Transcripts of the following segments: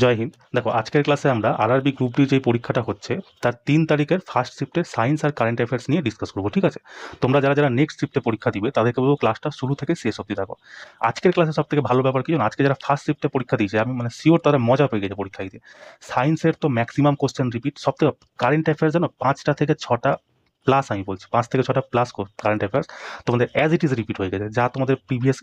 জয় হিন্দ। দেখো, আজকের ক্লাসে আমরা আরআরবি গ্রুপ ডি যে পরীক্ষাটা হচ্ছে তার 3 তারিখের ফার্স্ট শিফটের সায়েন্স আর কারেন্ট অ্যাফেয়ার্স নিয়ে ডিসকাস করবো। ঠিক আছে? তোমরা যারা যারা নেক্সট শিফটে পরীক্ষা দিবে তাদেরকে বলবো ক্লাসটা শুরু থেকে শেষ অবধি দেখো। আজকের ক্লাসে সব থেকে ভালো ব্যাপার কি জানো, আজকে যারা ফার্স্ট শিফটে পরীক্ষা দিয়েছে আমি মানে শিওর তারা মজা পেয়ে গেছে পরীক্ষা দিতে। সায়েন্সের তো ম্যাক্সিমাম কোশ্চেন রিপিট, সব থেকে কারেন্ট অ্যাফেয়ার্স জানো 5টা থেকে 6টা প্লাস, আমি বলছি 5 থেকে 6টা প্লাস কারেন্ট অ্যাফেয়ার্স তোমাদের অ্যাজ ইট ইজ রিপিট হয়ে গেছে, যা তোমাদের প্রিভিয়াস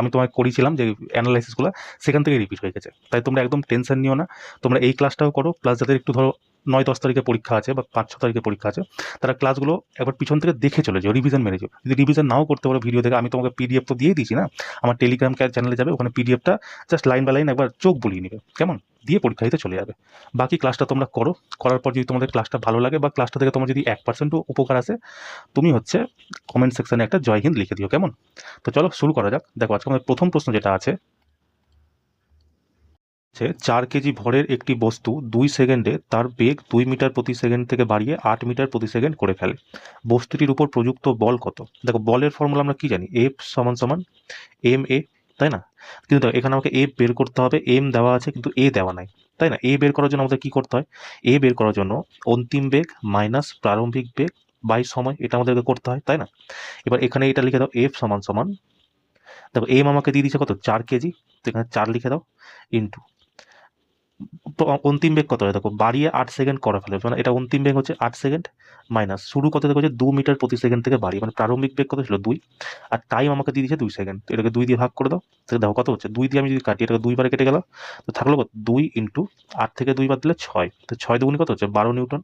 আমি তোমায় করেছিলাম যে অ্যানালাইসিসগুলো সেখান থেকে রিপিট হয়ে গেছে। তাই তোমরা একদম টেনশন নিও না, তোমরা এই ক্লাসটাও করো, প্লাস যাদের একটু ধরো 9-10 তারিখে পরীক্ষা আছে বা 5-6 তারিখে পরীক্ষা আছে তারা ক্লাসগুলো একবার পিছন থেকে দেখে চলে যাও, রিভিশন মেরে যাও। যদি রিভিশন নাও করতে পারো ভিডিও থেকে, আমি তোমাকে পিডিএফ তো দিয়ে দিয়েছি না, আমার টেলিগ্রাম চ্যানেলে যাবে, ওখানে পিডিএফটা জাস্ট লাইন বাই লাইন একবার চোখ বুলিয়ে নেবে, কেমন? দিয়ে পরীক্ষা দিতে চলে যাবে। বাকি ক্লাসটা তোমরা করো, করার পর যদি তোমাদের ক্লাসটা ভালো লাগে বা ক্লাসটা থেকে তোমার যদি 1%ও উপকার আসে, তুমি হচ্ছে কমেন্ট সেকশনে একটা জয় হিন্দ লিখে দিও, কেমন? তো চলো শুরু করা যাক। দেখো, আজকে আমাদের প্রথম প্রশ্ন যেটা আছে, 4 কেজি ভরের একটি বস্তু 2 সেকেন্ডে তার বেগ 2 মিটার প্রতি সেকেন্ড থেকে বাড়িয়ে 8 মিটার প্রতি সেকেন্ড করে ফেলে। বস্তুটির উপর প্রযুক্ত বল কত? দেখো, বলের ফর্মুলা আমরা কি জানি, এফ সমান সমান এম এ, তাই না? কিন্তু দেখো, এখানে আমাকে এফ বের করতে হবে, এম দেওয়া আছে কিন্তু এ দেওয়া নাই, তাই না? এ বের করার জন্য আমাদের কি করতে হয়? এ বের করার জন্য অন্তিম বেগ মাইনাস প্রারম্ভিক বেগ বাই সময়, এটা আমাদেরকে করতে হয়, তাই না? এবার এখানে এটা লিখে দাও, এফ সমান সমান, দেখো এম আমাকে দিয়ে দিচ্ছে কত, 4 কেজি, তো এখানে 4 লিখে দাও, ইন্টু অন্তিম বেগ কত হয় দেখো, বাড়িয়ে 8 সেকেন্ড করে ফেলে, মানে এটা অন্তিম বেগ হচ্ছে 8 সেকেন্ড, মাইনাস শুরু কত দেখো, 2 মিটার প্রতি সেকেন্ড থেকে বাড়িয়ে, মানে প্রারম্ভিক বেগ কত ছিল 2, আর টাইম আমাকে দিয়ে দিচ্ছে 2 সেকেন্ড, তো এটাকে 2 দিয়ে ভাগ করে দাও, তাহলে দেখো কত হচ্ছে, 2 দিয়ে আমি যদি কাটি এটাকে 2 বারে কেটে গেল, তো থাকলো কত, 2 ইন্টু 8 থেকে 2 বাদ দিলে 6, তো 6 দুগুণি কত হচ্ছে 12 নিউটন।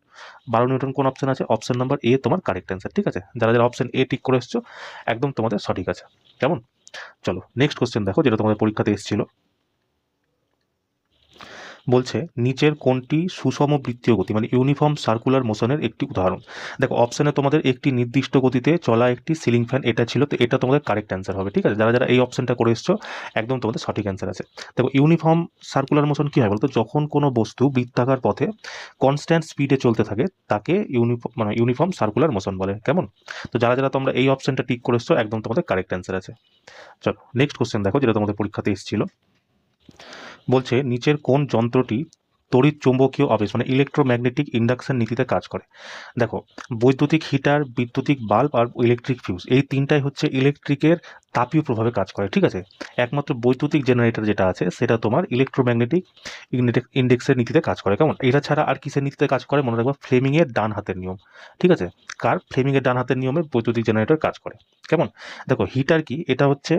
12 নিউটন কোন অপশন আছে? অপশন নাম্বার এ তোমার কারেক্ট অ্যান্সার। ঠিক আছে, যারা যারা অপশন এ টিক করে এসছো একদম তোমাদের সঠিক আছে, কেমন? চলো নেক্সট কোশ্চেন দেখো, যেটা তোমাদের পরীক্ষাতে এসেছিল। বলছে নিচের কোনটি সুষম বৃত্তীয় গতি, মানে ইউনিফর্ম সার্কুলার মোশনের একটি উদাহরণ? দেখো, অপশনে তোমাদের একটি নির্দিষ্ট গতিতে চলা একটি সিলিং ফ্যান এটা ছিল, তো এটা তোমাদের কারেক্ট অ্যান্সার হবে। ঠিক আছে, যারা যারা এই অপশনটা করে এসছো একদম তোমাদের সঠিক অ্যান্সার আছে। দেখো, ইউনিফর্ম সার্কুলার মোশন কি হয় বলতো, যখন কোনো বস্তু বৃত্তাকার পথে কনস্ট্যান্ট স্পিডে চলতে থাকে তাকে ইউনিফর্ম সার্কুলার মোশন বলে, কেমন? তো যারা যারা তোমরা এই অপশনটা টিক করে এসছো একদম তোমাদের কারেক্ট অ্যান্সার আছে। চলো নেক্সট কোশ্চেন দেখো, যেটা তোমাদের পরীক্ষাতে এসেছিল। বলছে নিচের কোন যন্ত্রটি তড়িৎ চৌম্বকীয় আবেশ মানে ইলেকট্রোম্যাগনেটিক ইন্ডাকশন নীতিতে কাজ করে? দেখো, বৈদ্যুতিক হিটার, বৈদ্যুতিক বাল্ব আর ইলেকট্রিক ফিউজ, এই তিনটাই হচ্ছে ইলেকট্রিকের তাপীয় প্রভাবে কাজ করে। ঠিক আছে, একমাত্র বৈদ্যুতিক জেনারেটর যেটা আছে সেটা তোমার ইলেকট্রোম্যাগনেটিক ইন্ডেক্সের নীতিতে কাজ করে, কেমন? এটা ছাড়া আর কিসের নীতিতে কাজ করে মনে রাখবা, ফ্লেমিং এর ডান হাতের নিয়ম। ঠিক আছে, কার? ফ্লেমিং এর ডান হাতের নিয়মে বৈদ্যুতিক জেনারেটর কাজ করে, কেমন? দেখো, হিটার কি, এটা হচ্ছে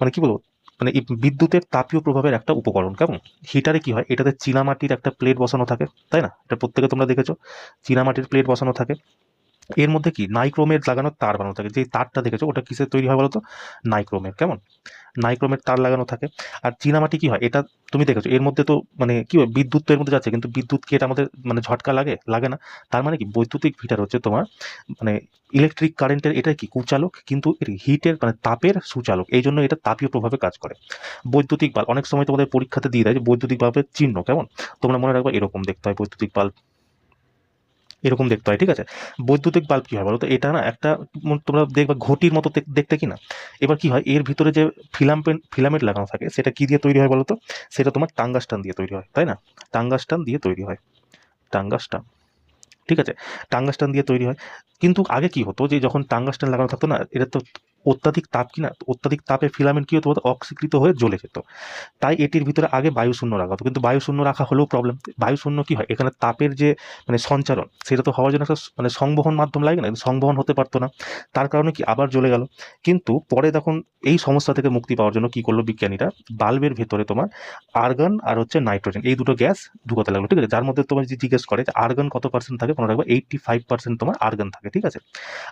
মানে কি বলবো, মানে এই বিদ্যুতের তাপীয় প্রভাবের একটা উপকরণ, কেমন? হিটারে কি হয়, এটাতে চীনামাটির একটা প্লেট বসানো থাকে, তাই না? এটা প্রত্যেকে তোমরা দেখেছো, চীনামাটির প্লেট বসানো থাকে, এর মধ্যে কি নাইক্রোমের লাগানো তার বানানো থাকে, যে তারটা দেখেছো ওটা কিসের তৈরি হয় বলতো? নাইক্রোমের, কেমন? নাইক্রোমের তার লাগানো থাকে। আর চীনামাটি কি হয়, এটা তুমি দেখেছো, এর মধ্যে তো মানে কি হয়, বিদ্যুৎ তো এর মধ্যে যাচ্ছে, কিন্তু বিদ্যুৎ কি এটা আমাদের মানে ঝটকা লাগে? লাগে না। তার মানে কি, বৈদ্যুতিক হিটার হচ্ছে তোমার মানে ইলেকট্রিক কারেন্টের এটা কি কুচালক, কিন্তু হিটের মানে তাপের সুচালক, এই জন্য এটা তাপীয় প্রভাবে কাজ করে। বৈদ্যুতিক বাল্ব অনেক সময় তোমাদের পরীক্ষাতে দিয়ে দেয় যে বৈদ্যুতিক বাল্বের চিহ্ন, কেমন? তোমরা মনে রাখবে এরকম দেখতে হয় বৈদ্যুতিক বাল্ব, এরকম দেখতে হয়। ঠিক আছে, বৈদ্যুতিক বাল্ব কি হয় বলতো, এটা না একটা তোমরা দেখবে ঘটির মতো দেখতে কি না? এবার কি হয়, এর ভিতরে যে ফিলামেন্ট লাগানো থাকে সেটা কি দিয়ে তৈরি হয় বলতো? সেটা তোমার টাঙ্গাস্টান দিয়ে তৈরি হয়, তাই না? টাঙ্গাস্টান দিয়ে তৈরি হয়, টাঙ্গাস্টান। ঠিক আছে, টাঙ্গাস্টান দিয়ে তৈরি হয়। কিন্তু আগে কি হতো, যে যখন টাঙ্গাস্টান লাগানো থাকতো না, এটা তো অত্যাধিক তাপ, কি না, অত্যাধিক তাপে ফিলামেন্ট কি হতো বলতো? অক্সীকৃত হয়ে জ্বলে যেত। তাই এটির ভিতরে আগে বায়ু শূন্য রাখা হতো, কিন্তু বায়ু শূন্য রাখা হলেও প্রবলেম। বায়ু শূন্য কি হয়, এখানে তাপের যে মানে সঞ্চারণ সেটা তো হওয়ার জন্য একটা মানে সংবহন মাধ্যম লাগে না, কিন্তু সংবহন হতে পারতো না, তার কারণে কি আবার জ্বলে গেল। কিন্তু পরে তখন এই সমস্যা থেকে মুক্তি পাওয়ার জন্য কি করলো বিজ্ঞানীরা, বাল্বের ভেতরে তোমার আর্গন আর হচ্ছে নাইট্রোজেন, এই দুটো গ্যাস ঢুকাতে লাগলো। ঠিক আছে, যার মধ্যে তোমার যদি জিজ্ঞেস করে যে আর্গন কত পার্সেন্ট থাকে, মনে রাখবে 85% তোমার আর্গন থাকে। ঠিক আছে,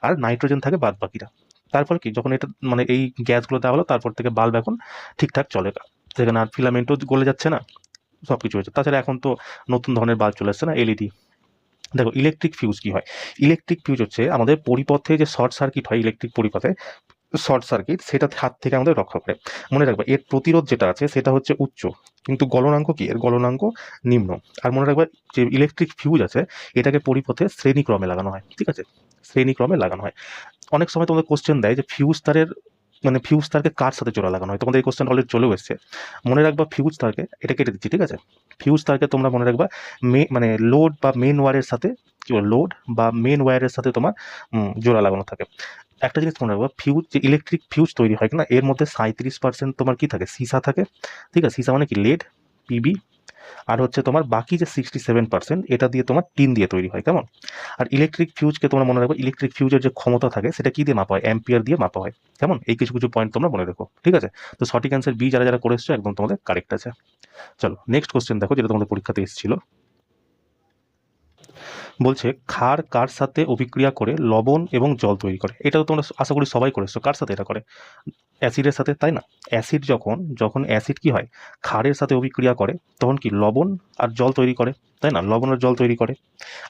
আর নাইট্রোজেন থাকে বাদ বাকিটা। তারপর কি, যখন এটা মানে এই গ্যাসগুলো দেওয়া হলো, তারপর থেকে বাল্ব এখন ঠিকঠাক চলে, সেখানে আর ফিলামেন্টও গলে যাচ্ছে না, সবকিছু হয়েছে। তাছাড়া এখন তো নতুন ধরনের বাল্ব চলে আসছে না, এলইডি। দেখো, ইলেকট্রিক ফিউজ কি হয়, ইলেকট্রিক ফিউজ হচ্ছে আমাদের পরিপথে যে শর্ট সার্কিট হয়, ইলেকট্রিক পরিপথে শর্ট সার্কিট, সেটা হাত থেকে আমাদের রক্ষা করে। মনে রাখবে এর প্রতিরোধ যেটা আছে সেটা হচ্ছে উচ্চ, কিন্তু গলনাঙ্ক কি, এর গলনাঙ্ক নিম্ন। আর মনে রাখবে যে ইলেকট্রিক ফিউজ আছে এটাকে পরিপথে শ্রেণীক্রমে লাগানো হয়। ঠিক আছে, শ্রেণীক্রমে লাগানো হয়। অনেক সময় তোমাদের কোশ্চেন দেয় যে ফিউজ তারের মানে ফিউজ তারকে কার সাথে জোড়া লাগানো হয়? তোমাদের এই কোশ্চেন অলরেডি চলেও এসছে। মনে রাখবা ফিউজ তারকে, এটা কেটে দিচ্ছি, ঠিক আছে? ফিউজ তারকে তোমরা মনে রাখবা মানে লোড বা মেন ওয়্যারের সাথে, কি বল, লোড বা মেন ওয়্যারের সাথে তোমার জোড়া লাগানো থাকে। একটা জিনিস মনে রাখবা, ফিউজ যে ইলেকট্রিক ফিউজ তৈরি হয় না, এর মধ্যে 37% তোমার কি থাকে, সীসা থাকে, ঠিক আছে? সীসা মানে কি, লেড, পিবি, আর হচ্ছে তোমার বাকি যে 67% এটা দিয়ে তোমার টিন দিয়ে তৈরি হয়, কেমন? আর ইলেকট্রিক ফিউজকে তোমরা মনে রাখবে, ইলেকট্রিক ফিউজের যে ক্ষমতা থাকে সেটা কি দিয়ে মাপা হয়, অ্যাম্পিয়ার দিয়ে মাপা হয়, কেমন? এই কিছু কিছু পয়েন্ট তোমরা মনে রেখো, ঠিক আছে? তো সঠিক অ্যান্সার বি, যারা যারা করে এসছো একদম তোমাদের কারেক্ট আছে। চলো নেক্সট কোশ্চেন দেখো, যেটা তোমাদের পরীক্ষাতে এসেছিল। বলছে ক্ষার কার সাথে অভিক্রিয়া করে লবণ এবং জল তৈরি করে? এটাও তোমরা আশা করি সবাই করেছো। কার সাথে এটা করে? অ্যাসিডের সাথে, তাই না? অ্যাসিড যখন যখন অ্যাসিড কি হয়, ক্ষারের সাথে অভিক্রিয়া করে, তখন কি লবণ আর জল তৈরি করে, তাই না? লবণ আর জল তৈরি করে।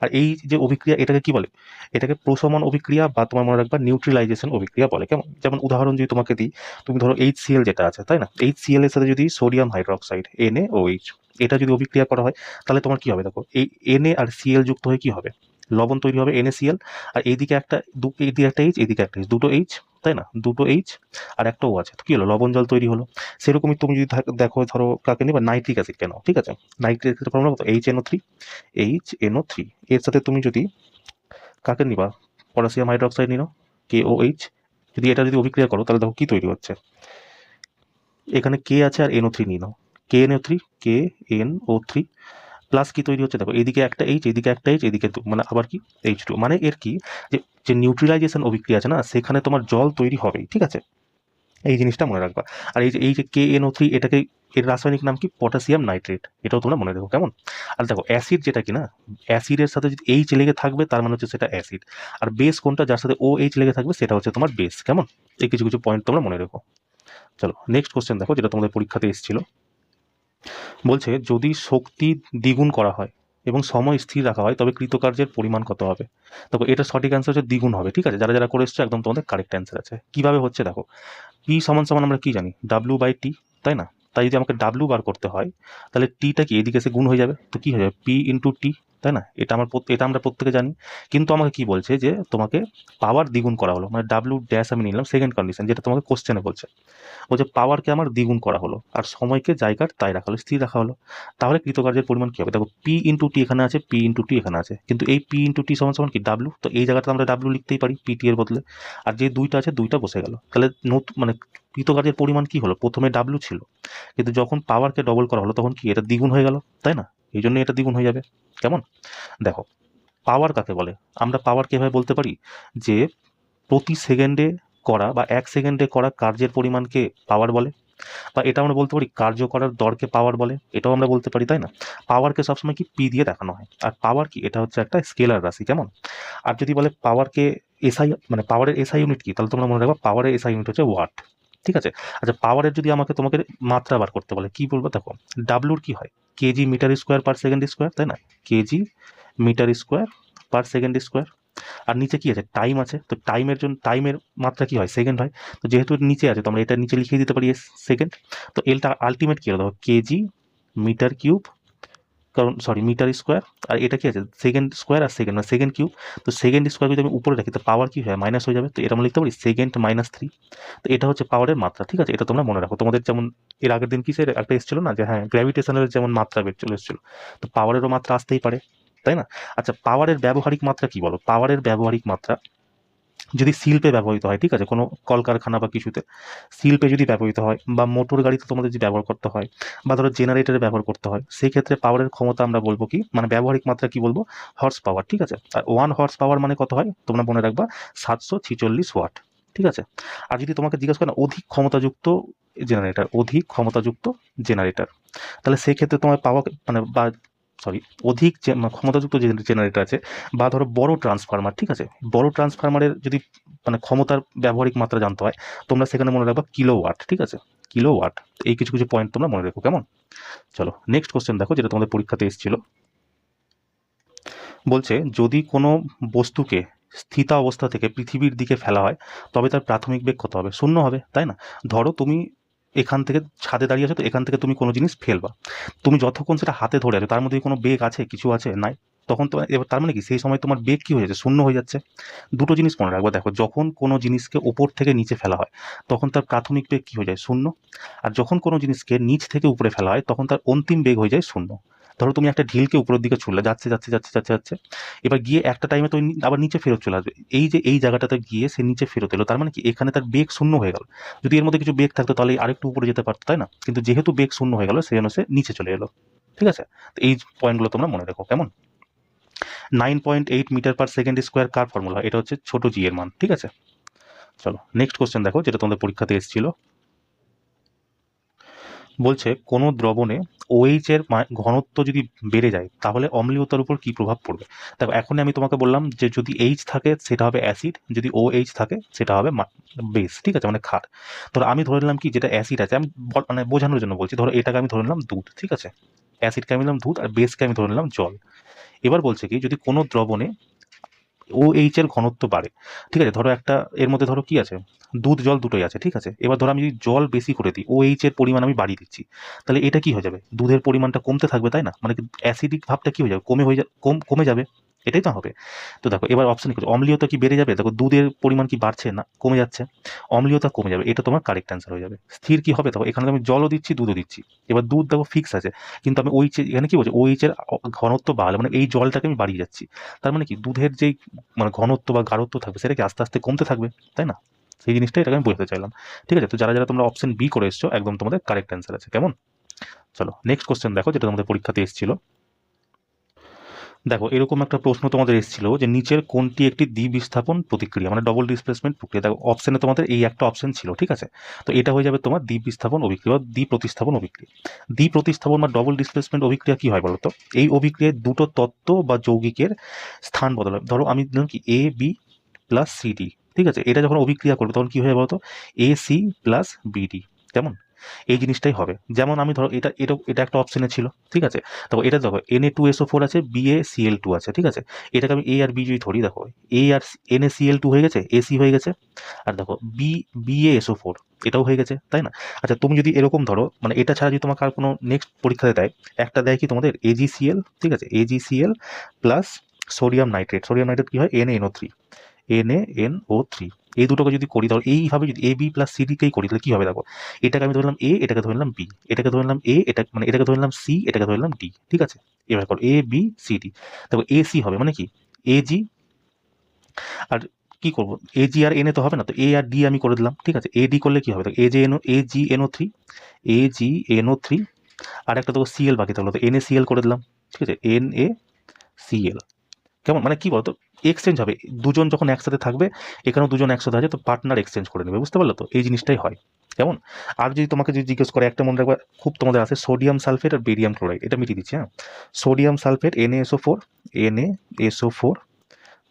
আর এই যে অভিক্রিয়া, এটাকে কি বলে? এটাকে প্রশমন অভিক্রিয়া বা তোমার মনে রাখবা নিউট্রিলাইজেশন অভিক্রিয়া বলে, কেমন? যেমন উদাহরণ যদি তোমাকে দিই, তুমি ধরো HCl যেটা আছে, তাই না? HCl এর সাথে যদি সোডিয়াম হাইড্রোক্সাইড, NaOH, এটা যদি অভিক্রিয়া করা হয়, তাহলে তোমার কি হবে দেখো, এই Na আর Cl যুক্ত হয়ে কি হবে, লবণ তৈরি হবে, NaCl। আর এইদিকে একটা এইদিকে একটা H, এইদিকে একটা H, দুটো H, তাই না? দুটো H আর একটা O আছে, তো কি হলো, লবণ জল তৈরি হলো। সেরকমই তুমি যদি দেখো, ধরো কাকে নিবা, নাইট্রিক অ্যাসিড কেন, ঠিক আছে? নাইট্রিক অ্যাসিডের ফর্মুলা কত, HNO3। এর সাথে তুমি যদি কাকে নিবা, পটাশিয়াম হাইড্রোক্সাইড নিও, KOH। যদি এটা যদি অভিক্রিয়া করো, তাহলে দেখো কি তৈরি হচ্ছে, এখানে কে আছে আর NO3 নিয়ে নাও, KNO3 প্লাস কি তৈরি হচ্ছে দেখো, এদিকে একটা H, এদিকে একটা H, এদিকে মানে আবার কি, H2। মানে এর কি, যে যে নিউট্রিলাইজেশন অভিক্রিয়া আছে না, সেখানে তোমার জল তৈরি হবেই, ঠিক আছে? এই জিনিসটা মনে রাখবা। আর এই যে KNO3, এটাকে, এর রাসায়নিক নাম কি, পটাশিয়াম নাইট্রেট, এটাও তোমরা মনে রেখো, কেমন? আর দেখো অ্যাসিড যেটা কি না, অ্যাসিডের সাথে যদি H লেগে থাকবে তার মানে হচ্ছে সেটা অ্যাসিড। আর বেস কোনটা, যার সাথে OH লেগে থাকবে সেটা হচ্ছে তোমার বেস, কেমন? এই কিছু কিছু পয়েন্ট তোমরা মনে রেখো। চলো নেক্সট কোশ্চেন দেখো, যেটা তোমাদের পরীক্ষাতে এসেছিল। বলছে যদি শক্তি দ্বিগুণ করা হয় এবং সময় স্থির রাখা হয়, তবে কৃতকার্যের পরিমাণ কত হবে? দেখো এটা সঠিক অ্যান্সার হচ্ছে দ্বিগুণ হবে, ঠিক আছে? যারা যারা করে এসছো একদম তোমাদের কারেক্ট অ্যান্সার আছে। কিভাবে হচ্ছে দেখো, পি সমান সমান আমরা কি জানি, W/T, তাই না? তাই যদি আমাকে W বার করতে হয়, তাহলে টিটা কি এদিকে এসে গুণ হয়ে যাবে, তো কি হয়ে যাবে, P/T, তাই না? এটা আমরা প্রত্যেকে জানি। কিন্তু আমাকে কি বলছে, যে তোমাকে পাওয়ার দ্বিগুণ করা হলো, মানে W' আমি নিলাম সেকেন্ড কন্ডিশন, যেটা তোমাকে কোশ্চেনে বলছে। বলছে পাওয়ারকে আমার দ্বিগুণ করা হলো আর সময়কে জায়গার তাই রাখা হলো, স্থির রাখা হলো। তাহলে কৃতকার্যের পরিমাণ কি হবে? দেখো P/T এখানে আছে, P/T এখানে আছে, কিন্তু এই P/T সমান সমান কি, W। তো এই জায়গাটা আমরা W লিখতেই পারি PT এর বদলে। আর যে দুইটা আছে, দুইটা বসে গেল। তাহলে নতুন মানে কৃতকার্যের পরিমাণ কি হলো, প্রথমে W ছিল, কিন্তু যখন পাওয়ারকে ডবল করা হলো তখন কি এটা দ্বিগুণ হয়ে গেল, তাই না? এই জন্য এটা দ্বিগুণ হয়ে যাবে, কেমন? দেখো পাওয়ার কাকে বলে, আমরা পাওয়ারকে এভাবে বলতে পারি যে প্রতি সেকেন্ডে করা বা 1 সেকেন্ডে করা কার্যের পরিমাণকে পাওয়ার বলে। বা এটা আমরা বলতে পারি কার্য করার দরকে পাওয়ার বলে, এটাও আমরা বলতে পারি, তাই না? পাওয়ারকে সবসময় কি পি দিয়ে দেখানো হয়। আর পাওয়ার কি, এটা হচ্ছে একটা স্কেলার রাশি, কেমন? আর যদি বলে পাওয়ারকে এসআই, মানে পাওয়ারের এসআই ইউনিট কি, তাহলে তোমরা মনে রাখবা পাওয়ারের এসআই ইউনিট হচ্ছে ওয়াট, ঠিক আছে? আচ্ছা পাওয়ারের যদি তোমাকে মাত্রা বার করতে বলে, কি বলবো দেখো, ডাব্লুর কি হয়, kg meter square per second square, তাই না? Kg meter square per second square. আর নিচে কি আছে, টাইম আছে, তো টাইমের জন্য টাইমের মাত্রা কি হয়, সেকেন্ড হয়। তো যেহেতু নিচে আছে, তো আমরা এটা নিচে লিখে দিতে পারি সেকেন্ড। তো এলটা আলটিমেট কি হলো দেখো, কেজি মিটার কিউব, কারণ সরি মিটার স্কোয়ার, আর এটা কি আছে, সেকেন্ড স্কোয়ার আর সেকেন্ড, মানে সেকেন্ড কিউব। তো সেকেন্ড স্কোয়ার যদি আমি উপরে রাখি, তো পাওয়ার কি হয়, মাইনাস হয়ে যাবে, তো এটা আমরা লিখতে পারি সেকেন্ড-3। তো এটা হচ্ছে পাওয়ারের মাত্রা, ঠিক আছে? এটা তোমরা মনে রাখো। তোমাদের যেমন এর আগের দিন কিসের একটা এসেছিল না, যে হ্যাঁ গ্র্যাভিটেশনের যেমন মাত্রা বের চলে এসেছিল, তো পাওয়ারেরও মাত্রা আসতেই পারে, তাই না? আচ্ছা পাওয়ারের ব্যবহারিক মাত্রা কি বলো, পাওয়ারের ব্যবহারিক মাত্রা যদি শিল্পে ব্যবহৃত হয়, ঠিক আছে, কোনো কলকারখানা বা কিছুতে শিল্পে যদি ব্যবহৃত হয়, বা মোটর গাড়িতে তোমাদের যদি ব্যবহার করতে হয়, বা ধরো জেনারেটরে ব্যবহার করতে হয়, সেই ক্ষেত্রে পাওয়ারের ক্ষমতা আমরা বলবো কি, মানে ব্যবহারিক মাত্রা কি বলবো, হর্স পাওয়ার, ঠিক আছে? আর 1 হর্স পাওয়ার মানে কত হয়, তোমরা মনে রাখবা 746 ওয়াট, ঠিক আছে? আর যদি তোমাকে জিজ্ঞাসা করে না অধিক ক্ষমতাযুক্ত জেনারেটর, অধিক ক্ষমতাযুক্ত জেনারেটর, তাহলে সেই ক্ষেত্রে তোমার পাওয়া মানে বা সরি অধিক ক্ষমতাযুক্ত যে জেনারেটর আছে, বা ধরো বড় ট্রান্সফরমার, ঠিক আছে, বড় ট্রান্সফরমারের যদি মানে ক্ষমতার ব্যবহারিক মাত্রা জানতে হয়, তোমরা সেখানে মনে রাখবা কিলোওয়াট, ঠিক আছে, কিলোওয়াট। এই কিছু কিছু পয়েন্ট তোমরা মনে রেখো, কেমন? চলো নেক্সট কোশ্চেন দেখো, যেটা তোমাদের পরীক্ষাতে এসেছিল। বলছে যদি কোনো বস্তুকে স্থিতা অবস্থা থেকে পৃথিবীর দিকে ফেলা হয়, তবে তার প্রাথমিক বেগ কত হবে, 0 হবে, তাই না? ধরো তুমি এখান থেকে ছাদে দাঁড়িয়ে আছো, তো এখান থেকে তুমি কোনো জিনিস ফেলবা, তুমি যতক্ষণ সেটা হাতে ধরে আছো তার মধ্যে কোনো বেগ আছে, কিছু আছে, নাই। তখন তো এবার তার মানে কি সেই সময় তোমার বেগ কি হয়ে যাচ্ছে, শূন্য হয়ে যাচ্ছে। দুটো জিনিস মনে রাখবো, দেখো যখন কোনো জিনিসকে ওপর থেকে নিচে ফেলা হয় তখন তার প্রাথমিক বেগ কি হয়ে যায়, শূন্য। আর যখন কোনো জিনিসকে নিচ থেকে উপরে ফেলা হয় তখন তার অন্তিম বেগ হয়ে যায় শূন্য। ধরো তুমি একটা ঢিলকে উপরের দিকে ছুড়লে, যাচ্ছে যাচ্ছে যাচ্ছে যাচ্ছে যাচ্ছে, এবার গিয়ে একটা টাইমে তো আবার নিচে ফেরত চলে আসবে। এই যে এই জায়গাটাতে গিয়ে সে নিচে ফেরত এলো, তার মানে কি এখানে তার বেগ শূন্য হয়ে গেল। যদি এর মধ্যে কিছু বেগ থাকতো তাহলে আরেকটু উপরে যেতে পারতো, তাই না? কিন্তু যেহেতু বেগ শূন্য হয়ে গেল সেই জন্য সে নিচে চলে এলো। ঠিক আছে, তো এই পয়েন্টগুলো তোমরা মনে রাখো, কেমন? 9.8 মিটার পার সেকেন্ড স্কোয়ার কার ফর্মুলা? এটা হচ্ছে ছোট জি এর মান। ঠিক আছে, চলো নেক্সট কোশ্চেন দেখো, যেটা তোমাদের পরীক্ষাতে এসেছিল। বলছে কোনো দ্রবণে OH এর ঘনত্ব যদি বেড়ে যায় তাহলে অম্লীয়তার উপর কি প্রভাব পড়বে? দেখো এখনই আমি তোমাকে বললাম যে যদি H থাকে সেটা হবে অ্যাসিড, যদি OH থাকে সেটা হবে বেস। ঠিক আছে, মানে ক্ষার। ধরো আমি ধরে নিলাম কি যেটা অ্যাসিড আছে, আমি মানে বোঝানোর জন্য বলছি, ধরো এটাকে আমি ধরে নিলাম দুধ। ঠিক আছে, অ্যাসিডকে আমি নিলাম দুধ আর বেসকে আমি ধরে নিলাম জল। এবার বলছে কি যদি কোনো দ্রবণে OH এর ঘনত্ব বাড়ে, ঠিক আছে, ধরো একটা এর মধ্যে ধরো কি আছে, দুধ জল দুটোই আছে। ঠিক আছে, এবার ধরো আমি যদি জল বেশি করে দিই, OH এর পরিমাণ আমি বাড়িয়ে দিচ্ছি, তাহলে এটা কি হয়ে যাবে, দুধের পরিমাণটা কমতে থাকবে, তাই না? মানে অ্যাসিডিক ভাবটা কি হয়ে যাবে, কমে যাবে, এটাই তো হবে। তো দেখো এবার অপশন কি, অম্লীয়তা কি বেড়ে যাবে? দেখো দুধের পরিমাণ কি বাড়ছে না কমে যাচ্ছে, অম্লীয়তা কমে যাবে, এটা তোমার কারেক্ট অ্যান্সার হয়ে যাবে। স্থির কি হবে, দেখো এখানে আমি জলও দিচ্ছি দুধও দিচ্ছি, এবার দুধ দেখো ফিক্স আছে, কিন্তু আমি এখানে কি বলছি, OH এর ঘনত্ব বাড়ালে মানে এই জলটাকে আমি বাড়িয়ে যাচ্ছি, তার মানে কি দুধের যেই মানে ঘনত্ব বা গাঢ়ত্ব থাকবে সেটা কি আস্তে আস্তে কমতে থাকবে, তাই না? সেই জিনিসটা এটাকে আমি বোঝাতে চাইলাম। ঠিক আছে, তো যারা যারা তোমরা অপশন বি করে এসছো একদম তোমাদের কারেক্ট অ্যান্সার আছে, কেমন? চলো নেক্সট কোশ্চেন দেখো, যেটা তোমাদের পরীক্ষাতে এসেছিল। দেখো এরকম একটা প্রশ্ন তোমাদের এসেছিল যে নিচের কোনটি একটি দ্বিবিস্থাপন প্রতিক্রিয়া, মানে ডবল ডিসপ্লেসমেন্ট প্রক্রিয়া। দেখো অপশনে তোমাদের এই একটা অপশন ছিল। ঠিক আছে, তো এটা হয়ে যাবে তোমার দ্বিবিস্থাপন অভিক্রিয়া বা দ্বিপ্রতিস্থাপন অভিক্রিয়া। দ্বিপ্রতিস্থাপন বা ডবল ডিসপ্লেসমেন্ট অভিক্রিয়া কি হয় বলতো? এই অভিক্রিয়ায় দুটো তত্ত্ব বা যৌগিকের স্থান বদল হয়। ধরো আমি দিলাম কি AB প্লাস CD। ঠিক আছে, এটা যখন অভিক্রিয়া করবে তখন কি হয়ে বলতো, AC প্লাস BD। কেমন? এই জিনিসটাই হবে। যেমন আমি ধরো এটা এটা এটা একটা অপশনে ছিল। ঠিক আছে, দেখো এটা দেখো Na2SO4 আছে, BaCl2 আছে। ঠিক আছে, এটাকে আমি A আর B যদি ধরি, দেখো A আর NaCl2 হয়ে গেছে, AC হয়ে গেছে, আর দেখো BaSO4 এটাও হয়ে গেছে, তাই না? আচ্ছা তুমি যদি এরকম ধরো, মানে এটা ছাড়া যদি তোমাকে আর কোনো নেক্সট পরীক্ষাতে দেয়, একটা দেয় কি তোমাদের AgCl। ঠিক আছে, AgCl plus sodium nitrate. Sodium nitrate কি হয়, NaNO3। এই দুটোকে যদি করি তাহলে এইভাবে যদি AB প্লাস সিডিকেই করি তাহলে কি হবে, দেখো এটাকে আমি ধরলাম A, এটাকে ধরলাম B, এটাকে ধরলাম A, এটা মানে এটাকে ধরলাম C, এটাকে ধরলাম D। ঠিক আছে, এবার করো ABCD, দেখো AC হবে মানে কি AG, আর কি করবো AG আর Na তো হবে না, তো A আর D আমি করে দিলাম। ঠিক আছে, AD করলে কি হবে, দেখো AgNO3, আর একটা দেখো Cl বাকি থাকলো, তো NaCl করে দিলাম। ঠিক আছে, NaCl। কেমন, মানে কি বলতো এক্সচেঞ্জ হবে, দুজন যখন একসাথে থাকবে, এখানেও দুজন একসাথে আছে তো পার্টনার এক্সচেঞ্জ করে নেবে, বুঝতে পারলো তো? এই জিনিসটাই হয়, কেমন? আর যদি তোমাকে যদি জিজ্ঞেস করে, একটা মনে রাখবা খুব তোমাদের আছে সোডিয়াম সালফেট আর বেরিয়াম ক্লোরাইড, এটা মিটিয়ে দিচ্ছি। হ্যাঁ, সোডিয়াম সালফেট NaSO4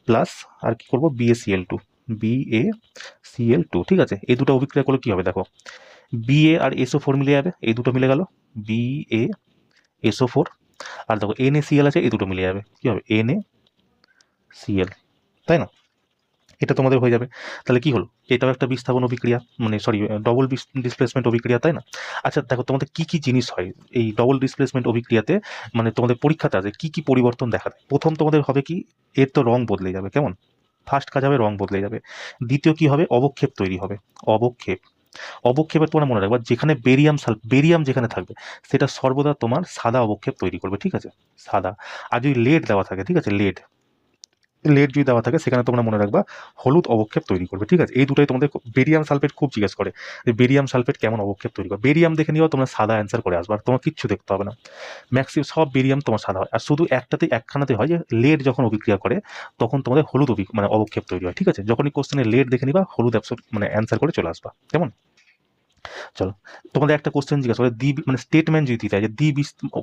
প্লাস আর কি করবো BaCl2। ঠিক আছে, এই দুটো অভিক্রিয়া করলে কি হবে, দেখো Ba আর SO4 মিলে যাবে, এই দুটো মিলে গেল BaSO4, আর দেখো NaCl আছে, এই দুটো মিলে যাবে, কি হবে NaCl, তাই না? এটা তোমাদের হয়ে যাবে। তাহলে কি হলো, এটাও একটা বিস্থাপন অভিক্রিয়া, মানে সরি ডবল ডিসপ্লেসমেন্ট অভিক্রিয়া, তাই না? আচ্ছা দেখো তোমাদের কি কি জিনিস হয় এই ডবল ডিসপ্লেসমেন্ট অভিক্রিয়াতে, মানে তোমাদের পরীক্ষাতে আছে কি কি পরিবর্তন দেখা দেয়। প্রথম তোমাদের হবে কি, এর তো রং বদলে যাবে, কেমন? ফার্স্ট কাজ হবে রং বদলে যাবে। দ্বিতীয় কি হবে, অবক্ষেপ তৈরি হবে, অবক্ষেপ। অবক্ষেপের তোমরা মনে রাখবা যেখানে বেরিয়াম যেখানে থাকবে সেটা সর্বদা তোমার সাদা অবক্ষেপ তৈরি করবে। ঠিক আছে, সাদা। আর যদি লেড দেওয়া থাকে, ঠিক আছে, লেড যদি দেওয়া থাকে সেখানে তোমরা মনে রাখবা হলুদ অবক্ষেপ তৈরি করবে। ঠিক আছে, এই দুটোই তোমাদের বেরিয়াম সালফেট খুব জিজ্ঞেস করে যে বেরিয়াম সালফেট কেমন অবক্ষেপ তৈরি করে। বেরিয়াম দেখে নিয়েও তোমরা সাদা অ্যান্সার করে আসবে, আর তোমার কিচ্ছু দেখতে হবে না, ম্যাক্সিমাম সব বেরিয়াম তোমার সাদা হয়। আর শুধু একখানাতে হয় যে লেড যখন অভিক্রিয়া করে তখন তোমাদের হলুদ মানে অবক্ষেপ তৈরি হয়। ঠিক আছে, যখনই কোশ্চেনে লেড দেখে নিবা হলুদ মানে অ্যান্সার করে চলে আসবা, কেমন? চলো তোমাদের একটা কোশ্চেন জিজ্ঞাসা করে মানে স্টেটমেন্ট যদি দিতে হয় যে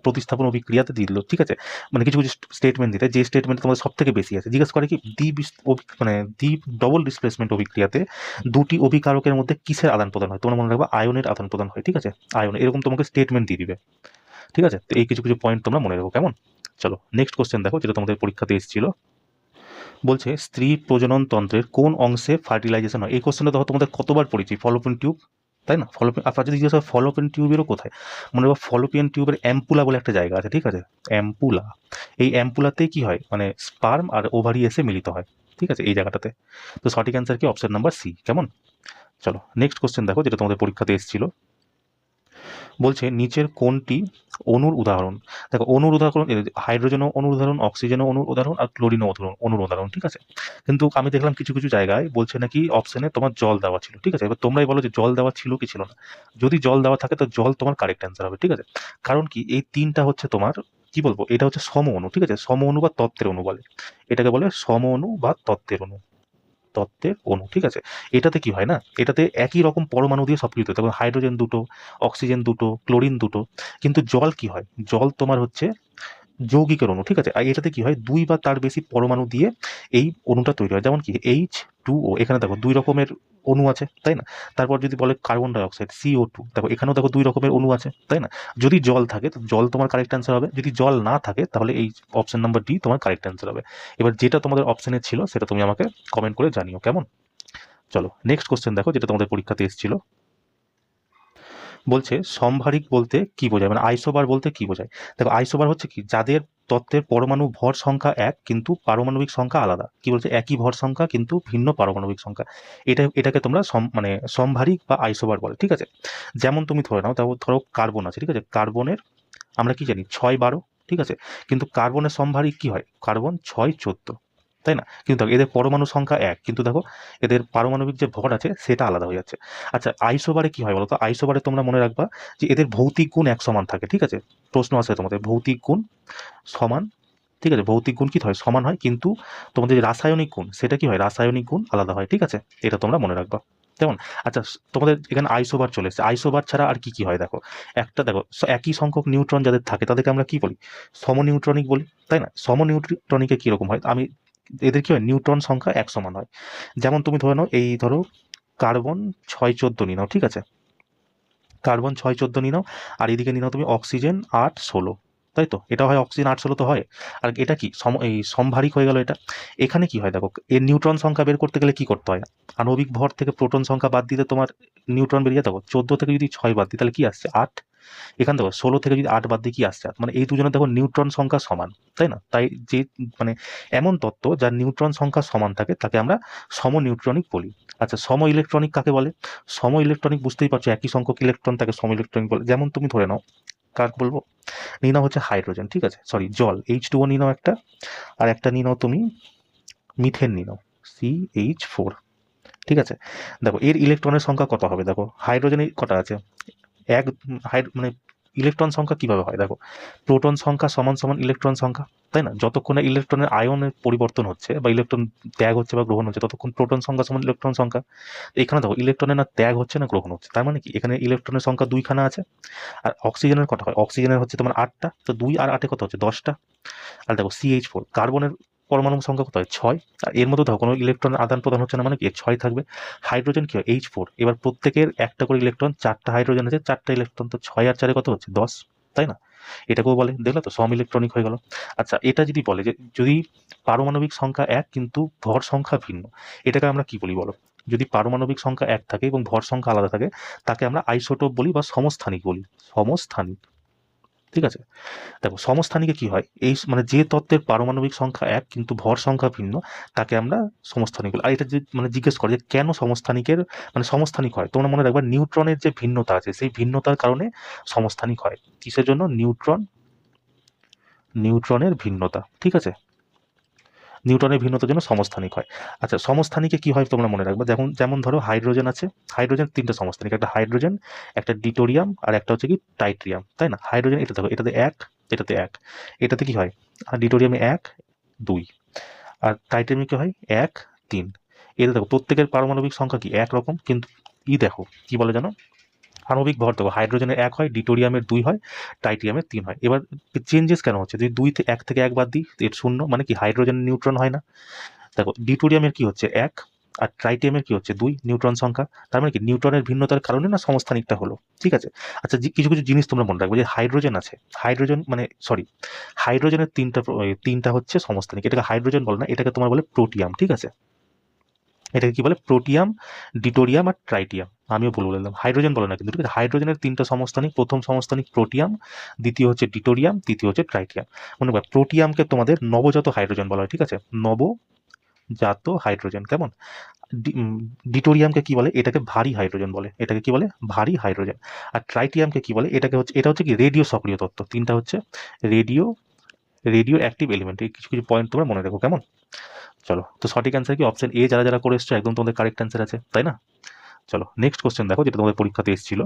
প্রতিস্থাপন অভিক্রিয়াতে দিল। ঠিক আছে, মানে কিছু কিছু স্টেটমেন্ট দিতে হয়, যে স্টেটমেন্ট তোমাদের সব থেকে বেশি আছে, জিজ্ঞাসা করে কি মানে ডবল ডিসপ্লেসমেন্ট অভিক্রিয়াতে দুটি অভিকারকের মধ্যে কিসের আদান প্রদান হয়, তোমরা মনে রাখবা আয়নের আদান প্রদান হয়। ঠিক আছে, আয়ন, এরকম তোমাকে স্টেটমেন্ট দিয়ে দিবে। ঠিক আছে, তো এই কিছু কিছু পয়েন্ট তোমরা মনে রাখো, কেমন? চলো নেক্সট কোশ্চেন দেখো, যেটা তোমাদের পরীক্ষাতে এসেছিল। বলছে স্ত্রী প্রজনন তন্ত্রের কোন অংশে ফার্টিলাইজেশন হয়। এই কোশ্চেনটা দেখো তোমাদের কতবার পড়েছি, ফলোপিয়ান টিউব, তাই না? আপনার যদি জিজ্ঞাসা ফলোপিয়ান টিউবেরও কোথায়, মনে হয় ফলোপিয়ান টিউবের অ্যাম্পুলা বলে একটা জায়গা আছে। ঠিক আছে, অ্যাম্পুলা, এই অ্যাম্পুলাতেই কি হয়, মানে স্পার্ম আর ওভারি এসে মিলিত হয়, ঠিক আছে, এই জায়গাটাতে। তো সঠিক অ্যান্সার কি, অপশন নাম্বার সি। কেমন? চলো নেক্সট কোশ্চেন দেখো, যেটা তোমাদের পরীক্ষাতে এসেছিল। বলছে নিচের কোনটি অণুর উদাহরণ? দেখো অণুর উদাহরণ, হাইড্রোজেনও অণুর উদাহরণ, অক্সিজেনও অণুর উদাহরণ, আর ক্লোরিনও অণুর উদাহরণ, ঠিক আছে। কিন্তু আমি দেখলাম কিছু কিছু জায়গায় বলছে নাকি অপশনে তোমার জল দেওয়া ছিল, ঠিক আছে। এবার তোমরাই বলো যে জল দেওয়া ছিল কি ছিল না। যদি জল দেওয়া থাকে তো জল তোমার কারেক্ট অ্যান্সার হবে, ঠিক আছে। কারণ কি, এই তিনটা হচ্ছে তোমার কি বলবো, এটা হচ্ছে সম অণু, ঠিক আছে, সম অণু বা তত্ত্বের অণু বলে, এটাকে বলে সম অণু বা তত্ত্বের অণু, তত্ত্বের অণু, ঠিক আছে। এটাতে কি হয় না, এটাতে একই রকম পরমাণু দিয়ে সব কিছু, তখন হাইড্রোজেন দুটো, অক্সিজেন দুটো, ক্লোরিন দুটো। কিন্তু জল কি হয়, জল তোমার হচ্ছে যৌগিকের অণু, ঠিক আছে। আর এটাতে কি হয়, দুই বা তার বেশি পরমাণু দিয়ে এই অণুটা তৈরি হয়। যেমন কি H2O, এখানে দেখো দুই রকমের অণু আছে, তাই না। তারপর যদি বলে কার্বন ডাইঅক্সাইড CO2, দেখো এখানেও দেখো দুই রকমের অণু আছে, তাই না। যদি জল থাকে তো জল তোমার কারেক্ট অ্যান্সার হবে, যদি জল না থাকে তাহলে এই অপশন নাম্বার ডি তোমার কারেক্ট অ্যান্সার হবে। এবার যেটা তোমাদের অপশনে ছিল সেটা তুমি আমাকে কমেন্ট করে জানিও, কেমন? চলো নেক্সট কোশ্চেন দেখো, যেটা তোমাদের পরীক্ষাতে এসেছিল। বলছে সম্ভারিক বলতে কি বোঝায়, মানে আইসোবার বলতে কি বোঝায়। দেখো আইসোবার হচ্ছে কি, যাদের তত্ত্বের পরমাণু ভর সংখ্যা এক কিন্তু পারমাণবিক সংখ্যা আলাদা। কি বলছে, একই ভর সংখ্যা কিন্তু ভিন্ন পারমাণবিক সংখ্যা। এটাকে তোমরা মানে সম্ভারিক বা আইসোবার বলে, ঠিক আছে। যেমন তুমি ধরে নাও, তারপর ধরো কার্বন আছে, ঠিক আছে, কার্বনের আমরা কি জানি 6 12, ঠিক আছে। কিন্তু কার্বনের সম্ভারিক কি হয়, কার্বন 6 14, তাই না। কিন্তু দেখো এদের পরমাণু সংখ্যা এক, কিন্তু দেখো এদের পারমাণবিক যে ভর আছে সেটা আলাদা হয়ে যাচ্ছে। আচ্ছা আইসোবারে কি হয় বলো তো, আইসোবারে তোমরা মনে রাখবা যে এদের ভৌতিক গুণ এক সমান থাকে, ঠিক আছে। প্রশ্ন আছে তোমাদের ভৌতিক গুণ সমান, ঠিক আছে, ভৌতিক গুণ কি হয়, সমান হয়, কিন্তু তোমাদের যে রাসায়নিক গুণ সেটা কি হয়, রাসায়নিক গুণ আলাদা হয়, ঠিক আছে। এটা তোমরা মনে রাখবা, যেমন। আচ্ছা তোমাদের এখানে আইসোবার চলে এসেছে, আইসোবার ছাড়া আর কি কি হয় দেখো। একটা দেখো, একই সংখ্যক নিউট্রন যাদের থাকে তাদেরকে আমরা কি বলি, সমনিউট্রনিক বলি, তাই না। সমনিউট্রনিকে কিরকম হয়, আমি এদের কি হয়, নিউট্রন সংখ্যা এক সমান হয়। যেমন তুমি ধরে নাও, এই ধরো কার্বন 6 14 নিয়ে নাও, ঠিক আছে, কার্বন 6 14 নিয়ে নাও, আর এদিকে নিয়ে নাও তুমি অক্সিজেন 8 16, তাই তো, এটা হয় অক্সিজেন 8 16 তো হয়। আর এটা কি এই সমভারিক হয়ে গেল এটা। এখানে কি হয় দেখো, এর নিউট্রন সংখ্যা বের করতে গেলে কি করতে হয়, আণবিক ভর থেকে প্রোটন সংখ্যা বাদ দিতে তোমার নিউট্রন বেরিয়ে, দেখো 14 থেকে যদি 6 বাদ দিই তাহলে কি আসছে 8। এখান দেখো 16 থেকে যদি 8 বাদ দিয়ে কি আসছে 8, মানে এই দুজনে দেখো নিউট্রন সংখ্যা সমান, তাই না। তাই যে মানে এমন তত্ত্ব যার নিউট্রন সংখ্যা সমান থাকে তাকে আমরা সমনিউট্রনিক বলি। আচ্ছা সম ইলেকট্রনিক কাকে বলে, সম ইলেকট্রনিক বুঝতেই পারছো, একই সংখ্যক ইলেকট্রন তাকে সম ইলেকট্রনিক বলে। যেমন তুমি ধরে নাও, কার বলবো, নিয়ে নাও হচ্ছে হাইড্রোজেন, ঠিক আছে, সরি জল H2O নিয়ে নাও একটা, আর একটা নিয়ে নাও তুমি মিথেন নিয়ে নাও CH4, ঠিক আছে। দেখো এর ইলেকট্রনের সংখ্যা কত হবে, দেখো হাইড্রোজেনের কটা আছে, এক, মানে ইলেকট্রন সংখ্যা কিভাবে হয় দেখো, প্রোটন সংখ্যা সমান সমান ইলেকট্রন সংখ্যা, তাই না। যতক্ষণে ইলেকট্রনের আয়নের পরিবর্তন হচ্ছে বা ইলেকট্রন ত্যাগ হচ্ছে বা গ্রহণ হচ্ছে ততক্ষণ প্রোটন সংখ্যা সমান ইলেকট্রন সংখ্যা। এখানে দেখো ইলেকট্রনের না ত্যাগ হচ্ছে না গ্রহণ হচ্ছে, তার মানে কি এখানে ইলেকট্রনের সংখ্যা দুইখানা আছে। আর অক্সিজেনের কটা হয়, অক্সিজেনের হচ্ছে তোমার 8টা, তো 2 আর 8 কত হচ্ছে 10টা। আর দেখো CH4 কার্বনের পরমাণু সংখ্যা কত হয় 6, আর এর মধ্যে দেখো কোনো ইলেকট্রনের আদান প্রদান হচ্ছে না, মানে কি 6 থাকবে। হাইড্রোজেন কি হয় H4, এবার প্রত্যেকের একটা করে ইলেকট্রন, 4টা হাইড্রোজেন আছে, 4টা ইলেকট্রন, তো 6 আর 4 কত হচ্ছে 10, তাই না। এটাকেও বলে, দেখলে তো সম ইলেকট্রনিক হয়ে গেল। আচ্ছা এটা যদি বলে যে যদি পারমাণবিক সংখ্যা এক কিন্তু ভর সংখ্যা ভিন্ন, এটাকে আমরা কি বলি বলো। যদি পারমাণবিক সংখ্যা এক থাকে এবং ভর সংখ্যা আলাদা থাকে তাকে আমরা আইসোটোপ বলি বা সমস্থানিক বলি, সমস্থানিক, ঠিক আছে। দেখো সমস্থানিকে কি হয়, এই মানে যে তত্ত্বের পারমাণবিক সংখ্যা এক কিন্তু ভর সংখ্যা ভিন্ন তাকে আমরা সমস্থানিক বলি। আর এটা যে মানে জিজ্ঞেস করে যে কেন সমস্থানিকের মানে সমস্থানিক হয়, তোমরা মনে রাখবা নিউট্রনের যে ভিন্নতা আছে সেই ভিন্নতার কারণে সমস্থানিক হয়। কিসের জন্য, নিউট্রনের ভিন্নতা, ঠিক আছে, নিউটনের ভিন্নতার জন্য সমস্থানিক হয়। আচ্ছা সমস্থানিকে কি হয় তোমরা মনে রাখবে, যেমন যেমন ধরো হাইড্রোজেন আছে, হাইড্রোজেন তিনটা সমস্থানিক, একটা হাইড্রোজেন, একটা ডিটোরিয়াম, আর একটা হচ্ছে কি টাইট্রিয়াম, তাই না। হাইড্রোজেন এটা দেখো এটাতে এক, এটাতে এক, এটাতে কি হয়, আর ডিটোরিয়ামে 1 2, আর টাইট্রিয়ামে কি হয় 1 3। এতে দেখো প্রত্যেকের পারমাণবিক সংখ্যা কি একরকম, কিন্তু দেখো কি বলে জানো, আণবিক ভর দেখো হাইড্রোজেনের 1 হয়, ডিটোরিয়ামের 2 হয়, টাইট্রিয়ামের 3 হয়। এবার চেঞ্জেস কেন হচ্ছে, যদি 1 থেকে 1 বাদ দিই এর 0, মানে কি হাইড্রোজেন নিউট্রন হয় না। দেখো ডিটোরিয়ামের কি হচ্ছে 1, আর ট্রাইটিয়ামের কি হচ্ছে 2 নিউট্রন সংখ্যা, তার মানে কি নিউট্রনের ভিন্নতার কারণে না সমস্থানিকটা হলো, ঠিক আছে। আচ্ছা কিছু কিছু জিনিস তোমরা মনে রাখবে, যে হাইড্রোজেন আছে, হাইড্রোজেন মানে সরি হাইড্রোজেনের তিনটা হচ্ছে সমস্থানিক, এটাকে হাইড্রোজেন বলে না, এটাকে তোমার বলে প্রোটিয়াম, ঠিক আছে। এটাকে কি বলে প্রোটিয়াম, ডিটোরিয়াম আর ট্রাইটিয়াম, আমিও ভুল বলে দিলাম, হাইড্রোজেন বলে না কিন্তু, ঠিক আছে। হাইড্রোজেনের 3টা সমস্থানিক, প্রথম সমস্থানিক প্রোটিয়াম, দ্বিতীয় হচ্ছে ডিটোরিয়াম, তৃতীয় হচ্ছে ট্রাইটিয়াম। মনে রাখবে প্রোটিয়ামকে তোমাদের নবজাত হাইড্রোজেন বলা হয়, ঠিক আছে, নবজাত হাইড্রোজেন, কেমন। ডিটোরিয়ামকে কি বলে, এটাকে ভারী হাইড্রোজেন বলে, এটাকে কি বলে, ভারী হাইড্রোজেন। আর ট্রাইটিয়ামকে কি বলে, এটা হচ্ছে কি রেডিও সক্রিয় তত্ত্ব, 3টা হচ্ছে রেডিও রেডিও অ্যাক্টিভ এলিমেন্ট। এই কিছু কিছু পয়েন্ট তোমরা মনে রাখো, কেমন। চলো, তো সঠিক অ্যান্সার কি অপশন এ, যারা যারা করে এসছো একদম তোমাদের কারেক্ট অ্যান্সার আছে, তাই না। চলো নেক্সট কোশ্চেন দেখো, যেটা তোমাদের পরীক্ষাতে এসেছিল।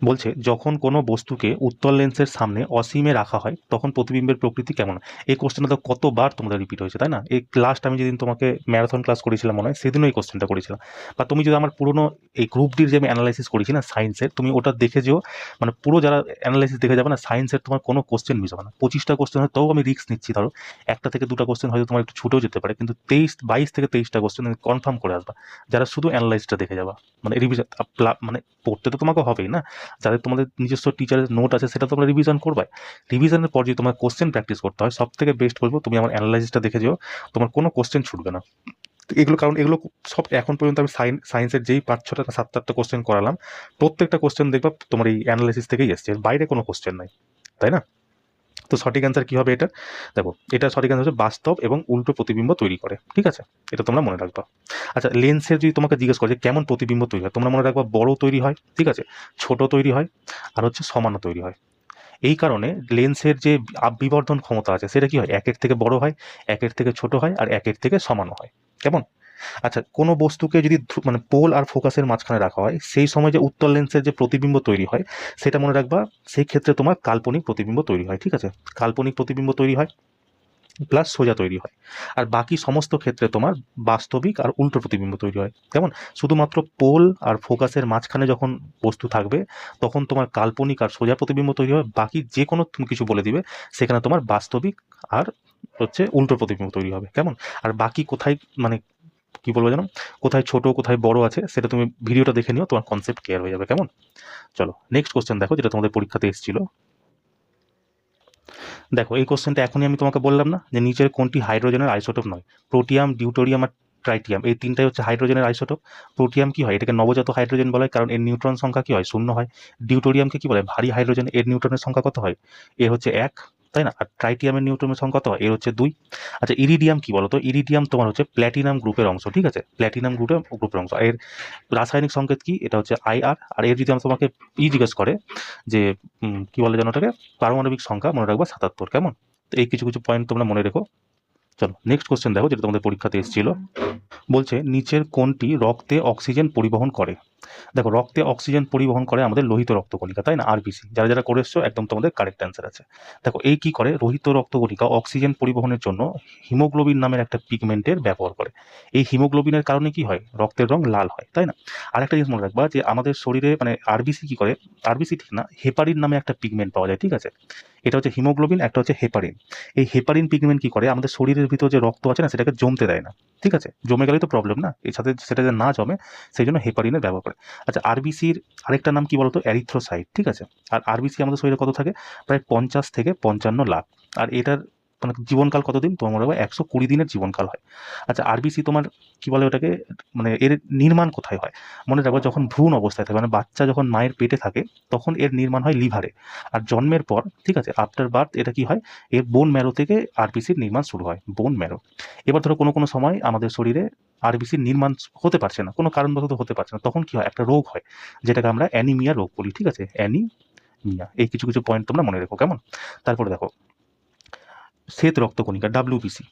বলছে যখন কোনো বস্তুকে উত্তল লেন্সের সামনে অসীমে রাখা হয় তখন প্রতিবিম্বের প্রকৃতি কেমন। এই কোশ্চেনটা তো কতবার তোমাদের রিপিট হয়েছে, তাই না। এই লাস্ট আমি যেদিন তোমাকে ম্যারাথন ক্লাস করেছিলাম মনে হয়, সেদিনও এই কোশ্চেনটা করেছিলাম। বা তুমি যদি আমার পুরোনো এই গ্রুপ ডির যে আমি অ্যানালাইসিস করেছি না সায়েন্সের, তুমি ওটা দেখে যেও, মানে পুরো যারা অ্যানালাইসিস দেখে যাবে না সায়েন্সের, তোমার কোনো কোশ্চেন মিস হবে না। 25টা কোশ্চেন হয়, তাও আমি রিস্ক নিচ্ছি, ধরো 1টা থেকে 2টা কোশ্চেন হয়তো তোমার একটু ছুটেও যেতে পারে, কিন্তু 22 থেকে 23টা কোশ্চেন আমি কনফার্ম করে আসবা, যারা শুধু অ্যানালাইসিসটা দেখে যাবা। মানে রিভিশন, মানে পড়তে তো তোমাকে হবেই না, যাদের তোমাদের নিজস্ব টিচারের নোট আছে সেটা তোমরা রিভিশন করবে। রিভিশনের পর যদি তোমার কোশ্চেন প্র্যাকটিস করতে হয়, সব থেকে বেস্ট বলবো তুমি আমার অ্যানালাইসিসটা দেখে যেও, তোমার কোনো কোশ্চেন ছুটবে না। তো এগুলো, কারণ এগুলো সব এখন পর্যন্ত আমি সায়েন্সের যেই 5-6টা 7-8টা কোশ্চেন করালাম, প্রত্যেকটা কোশ্চেন দেখবা তোমার এই অ্যানালাইসিস থেকেই এসছে, এর বাইরে কোনো কোশ্চেন নাই, তাই না। তো সঠিক অ্যান্সার কি হবে এটা, দেখো এটা সঠিক অ্যান্সার হচ্ছে বাস্তব এবং উল্টো প্রতিবিম্ব তৈরি করে, ঠিক আছে, এটা তোমরা মনে রাখবা। আচ্ছা, লেন্সের যদি তোমাকে জিজ্ঞেস করে যে কেমন প্রতিবিম্ব তৈরি হয়, তোমরা মনে রাখবা বড় তৈরি হয়, ঠিক আছে, ছোট তৈরি হয়, আর হচ্ছে সমান তৈরি হয়। এই কারণে লেন্সের যে বিবর্ধন ক্ষমতা আছে সেটা কি হয়, একের থেকে বড় হয়, একের থেকে ছোট হয়, আর একের থেকে সমানও হয়, কেমন। আচ্ছা, কোনো বস্তুকে যদি মানে পোল আর ফোকাসের মাঝখানে রাখা হয়, সেই সময় যে উত্তল লেন্সের যে প্রতিবিম্ব তৈরি হয়, সেটা মনে রাখবা, সেই ক্ষেত্রে তোমার কাল্পনিক প্রতিবিম্ব তৈরি হয়, ঠিক আছে, কাল্পনিক প্রতিবিম্ব তৈরি হয় প্লাস সোজা তৈরি হয়। আর বাকি সমস্ত ক্ষেত্রে তোমার বাস্তবিক আর উল্টো প্রতিবিম্ব তৈরি হয়, কেমন। শুধুমাত্র পোল আর ফোকাসের মাঝখানে যখন বস্তু থাকবে তখন তোমার কাল্পনিক আর সোজা প্রতিবিম্ব তৈরি হয়, বাকি যে কোনো তুমি কিছু বলে দিবে সেখানে তোমার বাস্তবিক আর হচ্ছে উল্টো প্রতিবিম্ব তৈরি হবে, কেমন। আর বাকি কোথায়, মানে কি বলবো জানো, কোথায় ছোট কোথায় বড় আছে সেটা তুমি ভিডিওটা দেখে নিও, তোমার কনসেপ্ট ক্লিয়ার হয়ে যাবে, কেমন। চলো নেক্সট কোশ্চেন দেখো, যেটা তোমাদের পরীক্ষাতে এসেছিল। দেখো এই কোশ্চেনটা এখনই আমি তোমাকে বললাম না যে নিচের কোনটি হাইড্রোজেনের আইসোটোপ নয়। প্রোটিয়াম, ডিউটোরিয়াম আর ট্রাইটিয়াম, এই 3টাই হচ্ছে হাইড্রোজেনের আইসোটোপ। প্রোটিয়াম কি হয়, এটাকে নবজাত হাইড্রোজেন বলা হয় কারণ এর নিউট্রন সংখ্যা কি হয়, 0 হয়। ডিউটোরিয়ামকে কি বলে, ভারী হাইড্রোজেন, এর নিউট্রনের সংখ্যা কত হয়, এর হচ্ছে 1, তাই না। আর ট্রাইটিয়ামের নিউট্রনের সংখ্যা কত হয়, এর হচ্ছে 2। আচ্ছা, ইরিডিয়াম কি বলতো, ইরিডিয়াম তোমার হচ্ছে প্ল্যাটিনাম গ্রুপের অংশ, ঠিক আছে, প্ল্যাটিনাম গ্রুপের অংশ। এর রাসায়নিক সংকেত কি, এটা হচ্ছে IR। আর এর যদি আমি তোমাকে জিজ্ঞেস করে যে কি বলে যেন ওটাকে, পারমাণবিক সংখ্যা মনে রাখবা 77, কেমন। তো এই কিছু কিছু পয়েন্ট তোমরা মনে রেখো। চলো নেক্সট কোশ্চেন দেখো, যেটা তোমাদের পরীক্ষাতে এসেছিল। বলছে নিচের কোনটি রক্তে অক্সিজেন পরিবহন করে। দেখো রক্তে অক্সিজেন পরিবহন করে আমাদের লোহিত রক্তকণিকা, তাই না, আরবিসি। যারা যারা করে এসছো একদম তোমাদের কারেক্ট অ্যান্সার আছে। দেখো এই কি করে, লোহিত রক্তকণিকা অক্সিজেন পরিবহনের জন্য হিমোগ্লোবিন নামের একটা পিগমেন্টের ব্যবহার করে। এই হিমোগ্লোবিনের কারণে কি হয়, রক্তের রং লাল হয়, তাই না। আরেকটা জিনিস মনে রাখবা যে আমাদের শরীরে মানে আরবিসি কি করে, আরবিসি ঠিক না, হেপারিন নামে একটা পিগমেন্ট পাওয়া যায়, ঠিক আছে। এটা হচ্ছে হিমোগ্লোবিন, একটা হচ্ছে হেপারিন। এই হেপারিন পিগমেন্ট কি করে, আমাদের শরীরের ভিতর যে রক্ত আছে না সেটাকে জমতে দেয় না, ঠিক আছে, জমে গেলেই তো প্রবলেম না, এর সাথে সেটা যে না জমে সেই জন্য হেপারিনের ব্যবহার করে। আচ্ছা, আরবিসির আরেকটা নাম কি বলতো, অ্যারিথ্রোসাইট, ঠিক আছে। আর আরবিসি আমাদের শরীরে কত থাকে, প্রায় 50 থেকে 55 লাখ। আর এটার মানে জীবনকাল কতদিন, তোমার মনে হয় 120 দিনের জীবনকাল হয়। আচ্ছা, আরবিসি তোমার কি বলে ওটাকে, মানে এর নির্মাণ কোথায় হয়, মনে রাখবো যখন ভ্রূণ অবস্থায় থাকে, মানে বাচ্চা যখন মায়ের পেটে থাকে তখন এর নির্মাণ হয় লিভারে। আর জন্মের পর, ঠিক আছে, আফটার বার্থ এটা কি হয়, এর বোন ম্যারো থেকে আরবিসির নির্মাণ শুরু হয়, বোন ম্যারো। এবার ধরো কোনো কোনো সময় আমাদের শরীরে আরবিসির নির্মাণ হতে পারছে না, কোনো কারণবশত হতে পারছে না, তখন কি হয়, একটা রোগ হয় যেটাকে আমরা অ্যানিমিয়া রোগ বলি, ঠিক আছে, অ্যানিমিয়া। এই কিছু কিছু পয়েন্ট তোমরা মনে রেখো, কেমন। তারপরে দেখো শ্বেত রক্তকণিকা, ডাব্লিউবিসি।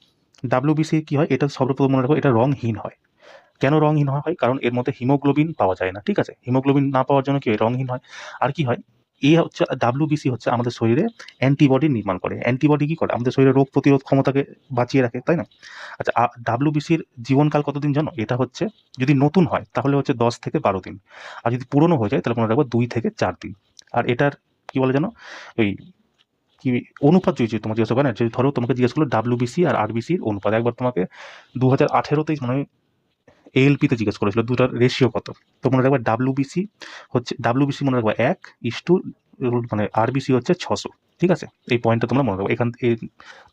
ডাব্লিউবিসি কি হয়, এটা সর্বপ্রথম মনে রাখো, এটা রংহীন হয়। কেন রংহীন হয়, কারণ এর মধ্যে হিমোগ্লোবিন পাওয়া যায় না, ঠিক আছে, হিমোগ্লোবিন না পাওয়ার জন্য কি হয়, রংহীন হয়। আর কি হয়, এই হচ্ছে ডাব্লিউবিসি হচ্ছে আমাদের শরীরে অ্যান্টিবডি নির্মাণ করে। অ্যান্টিবডি কি করে, আমাদের শরীরে রোগ প্রতিরোধ ক্ষমতাকে বাঁচিয়ে রাখে, তাই না। আচ্ছা, ডাব্লিউবিসির জীবনকাল কতদিন জানো, এটা হচ্ছে যদি নতুন হয় তাহলে হচ্ছে 10 থেকে 12 দিন, আর যদি পুরনো হয়ে যায় তাহলে মনে রাখবো 2 থেকে 4 দিন। আর এটার কি বলে জানো, ওই কি অনুপাত যদি তোমাকে জিজ্ঞেস করে না, যদি ধরো তোমাকে জিজ্ঞেস করলো ডাব্লিউবিসি আর আরবিসির অনুপাত, একবার তোমাকে 2018-তেই মানে এএলপিতে জিজ্ঞেস করেছিল দুটার রেশিও কত। তো মনে রাখবা ডাব্লিউবিসি মনে রাখবা 1:, মানে আরবিসি হচ্ছে 600। ঠিক আছে, এই পয়েন্টটা তোমরা মনে রাখো। এখান এই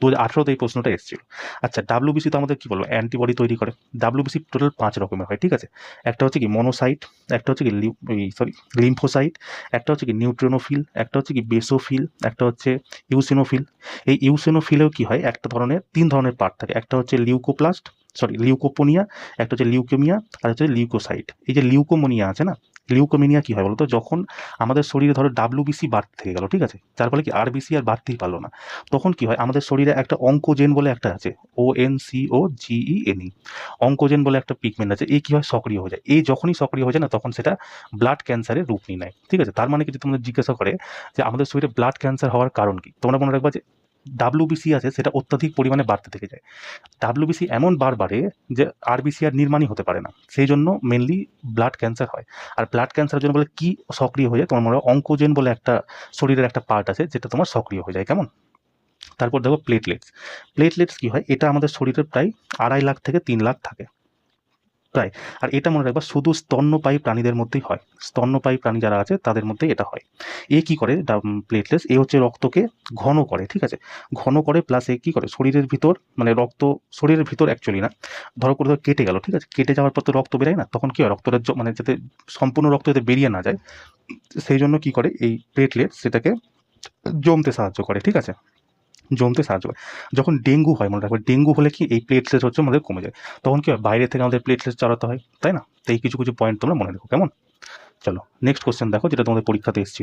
2018-তে এই প্রশ্নটা এসেছিল। আচ্ছা, ডাব্লিউবিসি তো আমাদের কি বলবো, অ্যান্টিবডি তৈরি করে। ডাব্লিউবিসি টোটাল 5 রকমের হয়, ঠিক আছে। একটা হচ্ছে কি মনোসাইট, একটা হচ্ছে কি লিম্ফোসাইট, একটা হচ্ছে কি নিউট্রোনোফিল, একটা হচ্ছে কি বেসোফিল, একটা হচ্ছে ইউসিনোফিল। এই ইউসিনোফিলেও কি হয়, একটা ধরনের 3 ধরনের পার্ট থাকে। একটা হচ্ছে লিউকোপোনিয়া, একটা হচ্ছে লিউকেমিয়া, আর হচ্ছে লিউকোসাইট। এই যে লিউকোমোনিয়া আছে না, লিউকোমিনিয়া কি হয় বলতো, যখন আমাদের শরীরে ধরো ডাব্লিউবিসি বাড়তে থেকে গেল, ঠিক আছে, যার ফলে কি আরবিসি আর বাড়তেই পারলো না, তখন কি হয় আমাদের শরীরে একটা অঙ্কোজেন বলে একটা আছে, ONCOGENE, অঙ্কোজেন বলে একটা পিগমেন্ট আছে, এই কি হয় সক্রিয় হয়ে যায়। এই যখনই সক্রিয় হয়ে যায় না, তখন সেটা ব্লাড ক্যান্সারের রূপ নিয়ে নেয়, ঠিক আছে। তার মানে কি, যদি তোমরা জিজ্ঞাসা করে যে আমাদের শরীরে ব্লাড ক্যান্সার হওয়ার কারণ কি, তোমরা মনে রাখবা যে ডাব্লিউবিসি আছে সেটা অত্যাধিক পরিমাণে বাড়তে থেকে যায়। ডাব্লিউবিসি এমন বাড়ে যে আরবিসি আর নির্মাণই হতে পারে না, সেই জন্য মেনলি ব্লাড ক্যান্সার হয়। আর ব্লাড ক্যান্সারের জন্য বলে কি সক্রিয় হয়ে যায়, তোমার মনে হয় অঙ্কোজেন বলে একটা শরীরের একটা পার্ট আছে যেটা তোমার সক্রিয় হয়ে যায়, কেমন। তারপর দেখো প্লেটলেটস কি হয়, এটা আমাদের শরীরের প্রায় 2.5 লাখ থেকে 3 লাখ থাকে প্রায়। আর এটা মনে রাখবা শুধু স্তন্যপায়ী প্রাণীদের মধ্যেই হয়, স্তন্যপায়ী প্রাণী যারা আছে তাদের মধ্যেই এটা হয়। এ কি করে প্লেটলেটস, এ হচ্ছে রক্তকে ঘন করে, ঠিক আছে, ঘন করে, প্লাস এ কি করে শরীরের ভিতর, মানে রক্ত শরীরের ভিতর অ্যাকচুয়ালি না, ধরো করে কেটে গেল, ঠিক আছে, কেটে যাওয়ার পর তো রক্ত বেরোয় না, তখন কি হয় রক্তটা মানে যাতে সম্পূর্ণ রক্ত যাতে বেরিয়ে না যায়, সেই জন্য কি করে এই প্লেটলেট সেটাকে জমতে সাহায্য করে, ঠিক আছে, জমতে সাহায্য করে। যখন ডেঙ্গু হয়, মনে রাখবে ডেঙ্গু হলে কি এই প্লেটলেট হচ্ছে আমাদের কমে যায়, তখন কি হয় বাইরে থেকে আমাদের প্লেটলেট চালাতে হয়, তাই না। তো এই কিছু কিছু পয়েন্ট তোমরা মনে রাখো, কেমন। চলো নেক্সট কোশ্চেন দেখো, যেটা তোমাদের পরীক্ষাতে এসেছিল।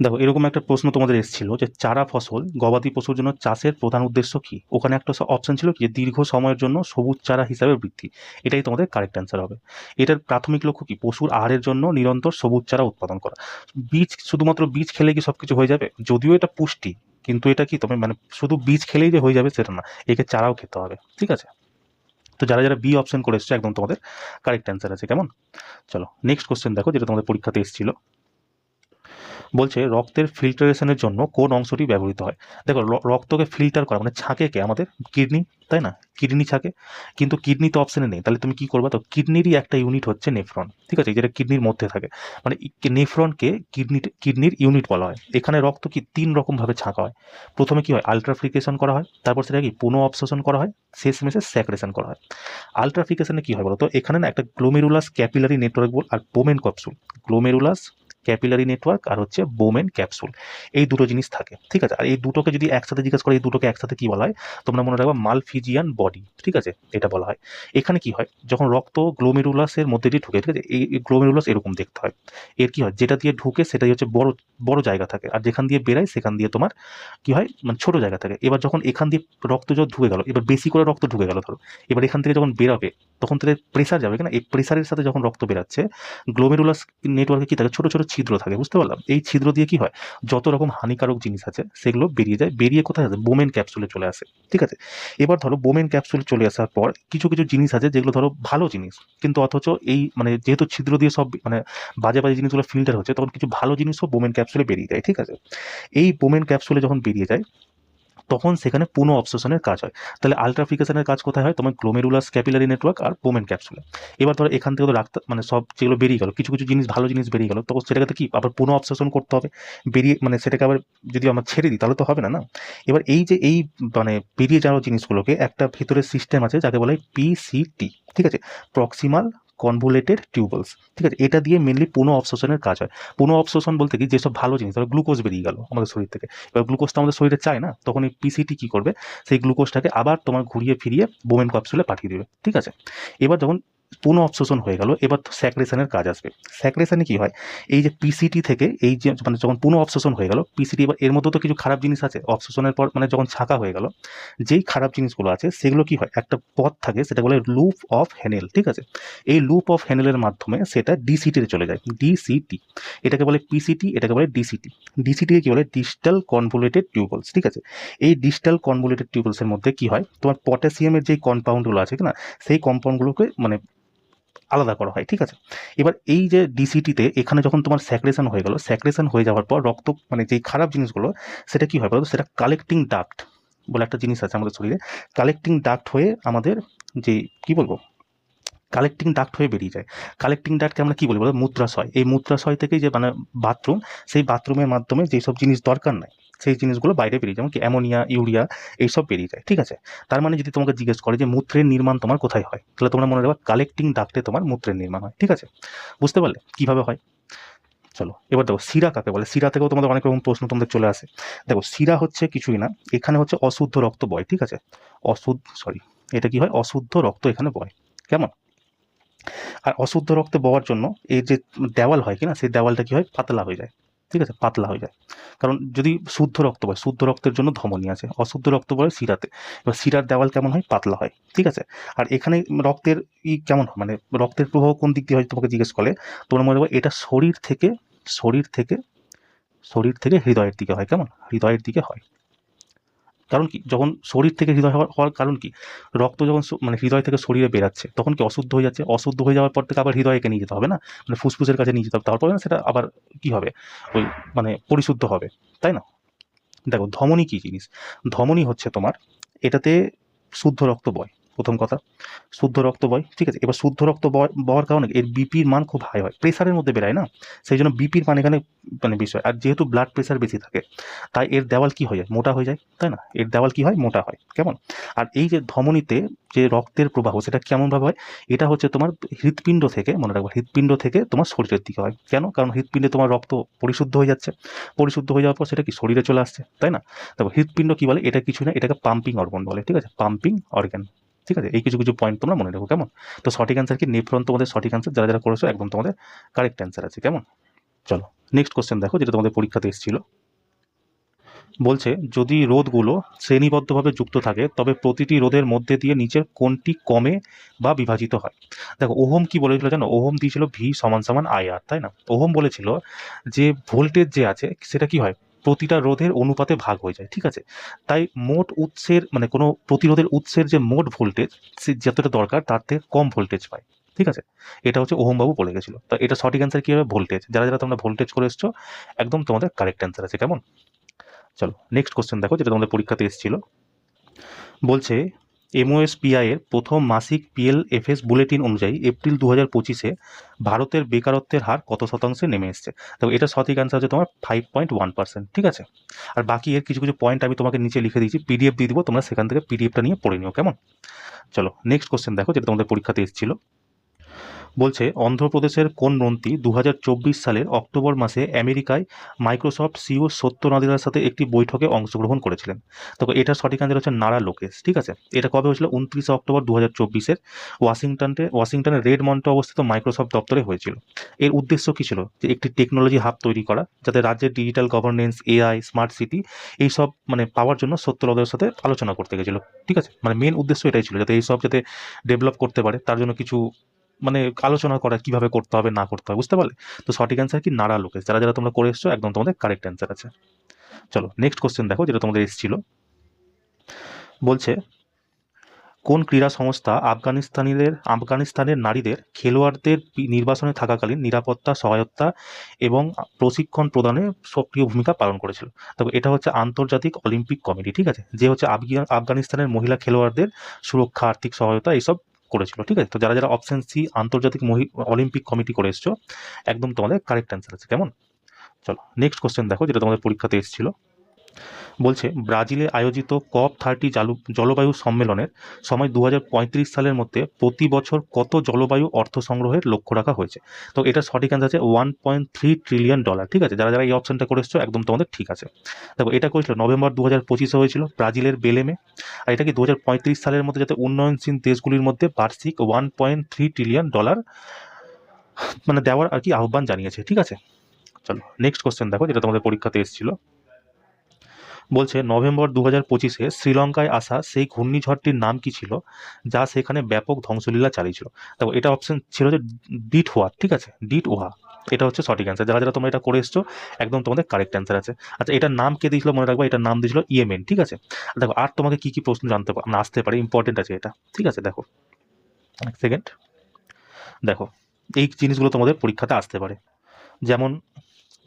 দেখো এরকম একটা প্রশ্ন তোমাদের এসেছিল যে চারা ফসল গবাদি পশুর জন্য চাষের প্রধান উদ্দেশ্য কি। ওখানে একটা অপশন ছিল কি, যে দীর্ঘ সময়ের জন্য সবুজ চারা হিসাবে বৃদ্ধি। এটাই তোমাদের কারেক্ট অ্যান্সার হবে। এটার প্রাথমিক লক্ষ্য কি, পশুর আহারের জন্য নিরন্তর সবুজ চারা উৎপাদন করা। শুধুমাত্র বীজ খেলে কি সবকিছু হয়ে যাবে, যদিও এটা পুষ্টি, কিন্তু এটা কি তুমি মানে শুধু বীজ খেলেই যে হয়ে যাবে সেটা না, একে চারাও খেতে হবে, ঠিক আছে। তো যারা যারা বি অপশন করে এসছো একদম তোমাদের কারেক্ট অ্যান্সার আছে, কেমন। চলো নেক্সট কোশ্চেন দেখো, যেটা তোমাদের পরীক্ষাতে এসেছিল। বলছে রক্তের ফিল্টারেশনের জন্য কোন অংশটি ব্যবহৃত হয়। দেখো রক্তকে ফিল্টার করা মানে ছাঁকে কে, আমাদের কিডনি, তাই না, কিডনি ছাঁকে। কিন্তু কিডনি তো অপশনে নেই, তাহলে তুমি কি করবে, তো কিডনিরই একটা ইউনিট হচ্ছে নেফ্রন, ঠিক আছে, যেটা কিডনির মধ্যে থাকে, মানে নেফ্রনকে কিডনির ইউনিট বলা হয়। এখানে রক্ত কি 3 রকম ভাবে ছাঁকা হয়। প্রথমে কি হয়, আলট্রাফিকেশন করা হয়, তারপর সেটা কি পুনঃ অবশোষণ করা হয়, শেষমেশে স্যাক্রেশন করা হয়। আলট্রাফিকেশনে কি হয় বলতো, এখানে না একটা গ্লোমেরুলাস ক্যাপিলারি নেটওয়ার্ক আর Bowman capsule, glomerulus capillary network আর হচ্ছে বোমেন ক্যাপসুল, এই দুটো জিনিস থাকে, ঠিক আছে। আর এই দুটোকে যদি একসাথে জিজ্ঞাসা করে এই দুটোকে একসাথে কি বলা হয়, তোমরা মনে রাখবা মালফিজিয়ান বডি, ঠিক আছে, এটা বলা হয়। এখানে কি হয়, যখন রক্ত গ্লোমেরুলাসের মধ্যে দিয়ে ঢুকে, ঠিক আছে, এই গ্লোমেরুলাস এরকম দেখতে হয়। এর কি হয়, যেটা দিয়ে ঢুকে সেটাই হচ্ছে বড় বড় জায়গা থাকে, আর যেখান দিয়ে বেরায় সেখান দিয়ে তোমার কি হয়, মানে ছোট জায়গা থাকে। এবার যখন এখান দিয়ে রক্ত যখন ঢুকে গেল, এবার বেশি করে রক্ত ঢুকে গেল ধরো, এবার এখান থেকে যখন বেরাবে তখন তাদের প্রেসার যাবে কিনা, এই প্রেসারের সাথে যখন রক্ত বেরাচ্ছে, গ্লোমেরুলাস নেটওয়ার্কে কি থাকে, ছোট ছোট ছিদ্র থাকে, বুঝতে পারলাম। এই ছিদ্র দিয়ে কি হয়, যত রকম হানিকারক জিনিস আছে সেগুলো বেরিয়ে যায়, বেরিয়ে কোথায় আসে, বোমেন ক্যাপসুলে চলে আসে, ঠিক আছে। এবার ধরো বোমেন ক্যাপসুলে চলে আসার পর কিছু কিছু জিনিস আছে যেগুলো ধরো ভালো জিনিস, কিন্তু অথচ এই মানে যেহেতু ছিদ্র দিয়ে সব মানে বাজে বাজে জিনিসগুলো ফিল্টার হচ্ছে, তখন কিছু ভালো জিনিসও বোমেন ক্যাপসুলে বেরিয়ে যায়, ঠিক আছে। এই বোমেন ক্যাপসুলে যখন বেরিয়ে যায় তখন সেখানে পুনঃ অবশোষণের কাজ হয়। তাহলে আলট্রাফিকেশনের কাজ কোথায় হয়, তোমার গ্লোমেরুলাস ক্যাপিলারি নেটওয়ার্ক আর বোমেন ক্যাপসুলে। এবার ধরো এখান থেকে তো রাখতে মানে সব যেগুলো বেরিয়ে গেল, কিছু কিছু জিনিস ভালো জিনিস বেরিয়ে গেল, তখন সেটাকে কি আবার পুনঃ অবশোষণ করতে হবে, বেরিয়ে মানে সেটাকে আবার যদি আমরা ছেড়ে দিই তাহলে তো হবে না, না। এবার এই যে এই মানে বেরিয়ে যাওয়া জিনিসগুলোকে একটা ভিতরে সিস্টেম আছে যাকে বলা হয় PCT, ঠিক আছে, প্রক্সিমাল কনভুলেটেড টিউবলস, ঠিক আছে, এটা দিয়ে মেনলি পুনঃ অবশোষণের কাজ হয়। পুনঃ অবশোষণ বলতে কি, যেসব ভালো জিনিস ধরো গ্লুকোজ বেরিয়ে গেল আমাদের শরীর থেকে, এবার গ্লুকোজটা আমাদের শরীরে চায় না, তখন এই PCT কি করবে, সেই গ্লুকোজটাকে আবার তোমার ঘুরিয়ে ফিরিয়ে বোমেন ক্যাপসুলে পাঠিয়ে দেবে, ঠিক আছে। এবার যখন পুনঃ অবশোষণ হয়ে গেল, এবার তো স্যাক্রেশনের কাজ আসবে। স্যাক্রেশনে কি হয়, এই যে PCT থেকে এই যে মানে যখন পুনঃ অবশোষণ হয়ে গেল PCT, এবার এর মধ্যে তো কিছু খারাপ জিনিস আছে, অবশোষণের পর মানে যখন ছাঁকা হয়ে গেল যেই খারাপ জিনিসগুলো আছে সেগুলো কি হয়, একটা পথ থাকে সেটা বলে লুপ অফ হেনেল, ঠিক আছে। এই লুপ অফ হেনেলের মাধ্যমে সেটা DCT-তে চলে যায়, DCT। এটাকে বলে PCT, এটাকে বলে DCT। DCT-কে কি বলে, ডিস্টাল কনভুলেটেড টিউবলস, ঠিক আছে। এই ডিস্টাল কনভুলেটেড টিউবলসের মধ্যে কি হয়, তোমার পটাশিয়ামের যে কম্পাউন্ডগুলো আছে কিনা, সেই কম্পাউন্ডগুলোকে মানে আলাদা করা হয়, ঠিক আছে। এবার এই যে DCT-তে এখানে যখন তোমার স্যাক্রেশন হয়ে গেল, স্যাক্রেশন হয়ে যাওয়ার পর রক্ত মানে যেই খারাপ জিনিসগুলো সেটা কি হয় বলতো, সেটা কালেক্টিং ডাক্ট বলে একটা জিনিস আছে আমাদের শরীরে, কালেক্টিং ডাক্ট হয়ে আমাদের যে কি বলবো কালেক্টিং ডাক্ট হয়ে বেরিয়ে যায়। কালেক্টিং ডাক্টকে আমরা কি বলি বলো? মূত্রাশয়। এই মূত্রাশয় থেকেই যে মানে বাথরুম, সেই বাথরুমের মাধ্যমে যেসব জিনিস দরকার নাই সেই জিনিসগুলো বাইরে বেরিয়ে যায়, যেমন কি অ্যামোনিয়া, ইউরিয়া এইসব বেরিয়ে যায়, ঠিক আছে। তার মানে যদি তোমাকে জিজ্ঞেস করে যে মূত্রের নির্মাণ তোমার কোথায় হয়, তাহলে তোমরা মনে রাখবা কালেক্টিং ডাক্টে তোমার মূত্রের নির্মাণ হয়, ঠিক আছে। বুঝতে পারলে কিভাবে হয়? চলো এবার দেখো শিরা কাকে বলে। শিরা থেকেও তোমাদের অনেক রকম প্রশ্ন তোমাদের চলে আসে। দেখো শিরা হচ্ছে কিছুই না, এখানে হচ্ছে অশুদ্ধ রক্ত বয়, ঠিক আছে। এটা কি হয়? অশুদ্ধ রক্ত এখানে বয়, কেমন। আর অশুদ্ধ রক্ত বওয়ার জন্য এই যে দেওয়াল হয় কিনা, সেই দেওয়ালটা কি হয়? পাতলা হয়ে যায়, ঠিক আছে, পাতলা হয়ে যায়। কারণ যদি শুদ্ধ রক্ত বয়, শুদ্ধ রক্তের জন্য ধমনী আছে, অশুদ্ধ রক্ত বয় শিরাতে। এবার শিরার দেওয়াল কেমন হয়? পাতলা হয়, ঠিক আছে। আর এখানে রক্তের কেমন হয়, মানে রক্তের প্রবাহ কোন দিক দিয়ে হয় তোমাকে জিজ্ঞেস করে, তোমরা মনে রাখবে এটা শরীর থেকে শরীর থেকে হৃদয়ের দিকে হয়, কেমন, হৃদয়ের দিকে হয়। কারণ কি, যখন শরীর থেকে হৃদয় হওয়ার কারণ কি, রক্ত যখন মানে হৃদয় থেকে শরীরে বেরাচ্ছে তখন কি অশুদ্ধ হয়ে যাচ্ছে, অশুদ্ধ হয়ে যাওয়ার পর থেকে আবার হৃদয়কে নিয়ে যেতে হবে না, মানে ফুসফুসের কাছে নিয়ে যেতে হবে, তারপরে না সেটা আবার কি হবে, ওই মানে পরিশুদ্ধ হবে, তাই না। দেখো ধমনী কি জিনিস, ধমনী হচ্ছে তোমার, এটাতে শুদ্ধ রক্ত বয়, প্রথম কথা, শুদ্ধ রক্ত বয়, ঠিক আছে। এবার শুদ্ধ রক্ত বওয়ার কারণে এর বিপির মান খুব হাই হয়, প্রেসারের মধ্যে বেরায় না, সেই জন্য বিপির মান এখানে মানে বিষয়। আর যেহেতু ব্লাড প্রেসার বেশি থাকে, তাই এর দেওয়াল কি হয়ে যায়, মোটা হয়ে যায়, তাই না, এর দেওয়াল কি হয়, মোটা হয়, কেমন। আর এই যে ধমনীতে যে রক্তের প্রবাহ সেটা কেমনভাবে হয়, এটা হচ্ছে তোমার হৃৎপিণ্ড থেকে, মনে রাখবে হৃৎপিণ্ড থেকে তোমার শরীরের দিকে হয়, কেন, কারণ হৃৎপিণ্ডে তোমার রক্ত পরিশুদ্ধ হয়ে যাচ্ছে, পরিশুদ্ধ হয়ে যাওয়ার পর সেটা কি শরীরে চলে আসছে, তাই না। তবে হৃৎপিণ্ড কি বলে, এটা কিছু না, এটাকে পাম্পিং অর্গান বলে, ঠিক আছে, পাম্পিং অর্গান, ঠিক আছে। এই কিছু কিছু পয়েন্ট তোমরা মনে রাখো, কেমন। তো সঠিক অ্যান্সার কি নেফ্রন, তোমাদের সঠিক অ্যান্সার, যারা যারা করেছো একদম তোমাদের কারেক্ট অ্যান্সার আছে, কেমন। চলো নেক্সট কোশ্চেন দেখো, যেটা তোমাদের পরীক্ষাতে এসেছিল। বলছে যদি রোধগুলো শ্রেণীবদ্ধভাবে যুক্ত থাকে তবে প্রতিটি রোধের মধ্যে দিয়ে নিচের কোনটি কমে বা বিভাজিত হয়। দেখো ওহম কি বলেছিল জানো, ওহম দিয়েছিল ভি সমান সমান আই আর, তাই না। ওহম বলেছিল যে ভোল্টেজ যে আছে সেটা কি হয়, প্রতিটা রোধের অনুপাতে ভাগ হয়ে যায়, ঠিক আছে। তাই মোট উৎসের মানে কোনো প্রতিরোধের উৎসের যে মোট ভোল্টেজ সে যতটা দরকার তার থেকে কম ভোল্টেজ পায়, ঠিক আছে। এটা হচ্ছে ওহমবাবু বলে গেছিল। তো এটা সঠিক অ্যান্সার কি হবে, ভোল্টেজ। যারা যারা তোমরা ভোল্টেজ করে এসছো একদম তোমাদের কারেক্ট অ্যান্সার আছে, কেমন। চলো নেক্সট কোশ্চেন দেখো, যেটা তোমাদের পরীক্ষাতে এসেছিল। বলছে এমওএসপিআই এর প্রথম মাসিক পিএলএফএস বুলেটিন অনুযায়ী এপ্রিল 2025-এ ভারতের বেকারত্বের হার কত শতাংশে নেমে এসছে। তো এটা সঠিক অ্যান্সার হচ্ছে তোমার 5.1%, ঠিক আছে। আর বাকি এর কিছু কিছু পয়েন্ট আমি তোমাকে নিচে লিখে দিয়েছি, পিডিএফ দিয়ে দিব, তোমরা সেখান থেকে পিডিএফটা নিয়ে পড়ে নিও, কেমন। চলো নেক্সট কোশ্চেন দেখো, যেটা তোমাদের পরীক্ষাতে এসেছিল। বলছে অন্ধ্রপ্রদেশের কোন মন্ত্রী 2024 সালের অক্টোবর মাসে আমেরিকায় মাইক্রোসফট সিইও সত্য নাদেলার সাথে একটি বৈঠকে অংশগ্রহণ করেছিলেন। তো এটা সঠিক অ্যান্সার হচ্ছে নারা লোকেশ, ঠিক আছে। এটা কবে হয়েছিল, 29 অক্টোবর 2024-এর ওয়াশিংটনের রেড মন্টে অবস্থিত মাইক্রোসফট দপ্তরে হয়েছিল। এর উদ্দেশ্য কি ছিল, যে একটি টেকনোলজি হাব তৈরি করা, যাতে রাজ্যের digital governance, AI, smart city এইসব মানে পাওয়ার জন্য সত্য নাদেলার সাথে আলোচনা করতে গেছিল, ঠিক আছে। মানে মেন উদ্দেশ্য এটাই ছিল, যাতে এইসব যাতে ডেভেলপ করতে পারে, তার জন্য কিছু মানে আলোচনা করা কিভাবে করতে হবে না করতে হবে, বুঝতে পারলে। তো সঠিক অ্যান্সার কি নারা লোকেশ। যারা যারা তোমরা করে এসছো একদম তোমাদের কারেক্ট অ্যান্সার আছে। চলো নেক্সট কোশ্চেন দেখো, যেটা তোমাদের এসেছিল। বলছে কোন ক্রীড়া সংস্থা আফগানিস্তানের নারীদের খেলোয়াড়দের নির্বাসনে থাকাকালীন নিরাপত্তা, সহায়তা এবং প্রশিক্ষণ প্রদানে সক্রিয় ভূমিকা পালন করেছিল। তবে এটা হচ্ছে আন্তর্জাতিক অলিম্পিক কমিটি, ঠিক আছে, যে হচ্ছে আফগানিস্তানের মহিলা খেলোয়াড়দের সুরক্ষা, আর্থিক সহায়তা এইসব করেছিল, ঠিক আছে। তো যারা যারা অপশন সি আন্তর্জাতিক অলিম্পিক কমিটি করে এসছো একদম তোমাদের কারেক্ট অ্যান্সার আছে, কেমন। চলো নেক্সট কোশ্চেন দেখো, যেটা তোমাদের পরীক্ষাতে এসেছিল। বলছে ব্রাজিলে আয়োজিত COP30 জলবায়ু সম্মেলনের সময় 2035 সালের মধ্যে প্রতি বছর কত জলবায়ু অর্থ সংগ্রহের লক্ষ্য রাখা হয়েছে। তো এটা সঠিক অ্যান্সার আছে $1.3 ট্রিলিয়ন, ঠিক আছে। যারা যারা এই অপশনটা করে এসছো একদম তোমাদের ঠিক আছে। দেখো এটা করেছিল নভেম্বর 2025-এ হয়েছিল ব্রাজিলের বেলেমে। আর এটা কি 2035 সালের মধ্যে যাতে উন্নয়নশীল দেশগুলির মধ্যে বার্ষিক $1.3 ট্রিলিয়ন মানে দেওয়ার আর কি আহ্বান জানিয়েছে, ঠিক আছে। চলো নেক্সট কোশ্চেন দেখো, যেটা তোমাদের পরীক্ষাতে এসেছিল। বলছে নভেম্বর 2025-এ শ্রীলঙ্কায় আসা সেই ঘূর্ণিঝড়টির নাম কি ছিল, যা সেখানে ব্যাপক ধ্বংসলীলা চালিয়েছিল। দেখো এটা অপশন ছিল যে ডিট ওয়া, ঠিক আছে, ডিট ওয়া। এটা হচ্ছে সঠিক অ্যান্সার। যারা যারা তোমরা এটা করে এসছো একদম তোমাদের কারেক্ট অ্যান্সার আছে। আচ্ছা এটার নাম কে দিয়েছিল মনে রাখবা, এটার নাম দিয়েছিল ইয়েমেন, ঠিক আছে। দেখো আর তোমাকে কি কি প্রশ্ন জানতে আসতে পারে, ইম্পর্টেন্ট আছে এটা, ঠিক আছে। দেখো এক সেকেন্ড, দেখো এই জিনিসগুলো তোমাদের পরীক্ষাতে আসতে পারে। যেমন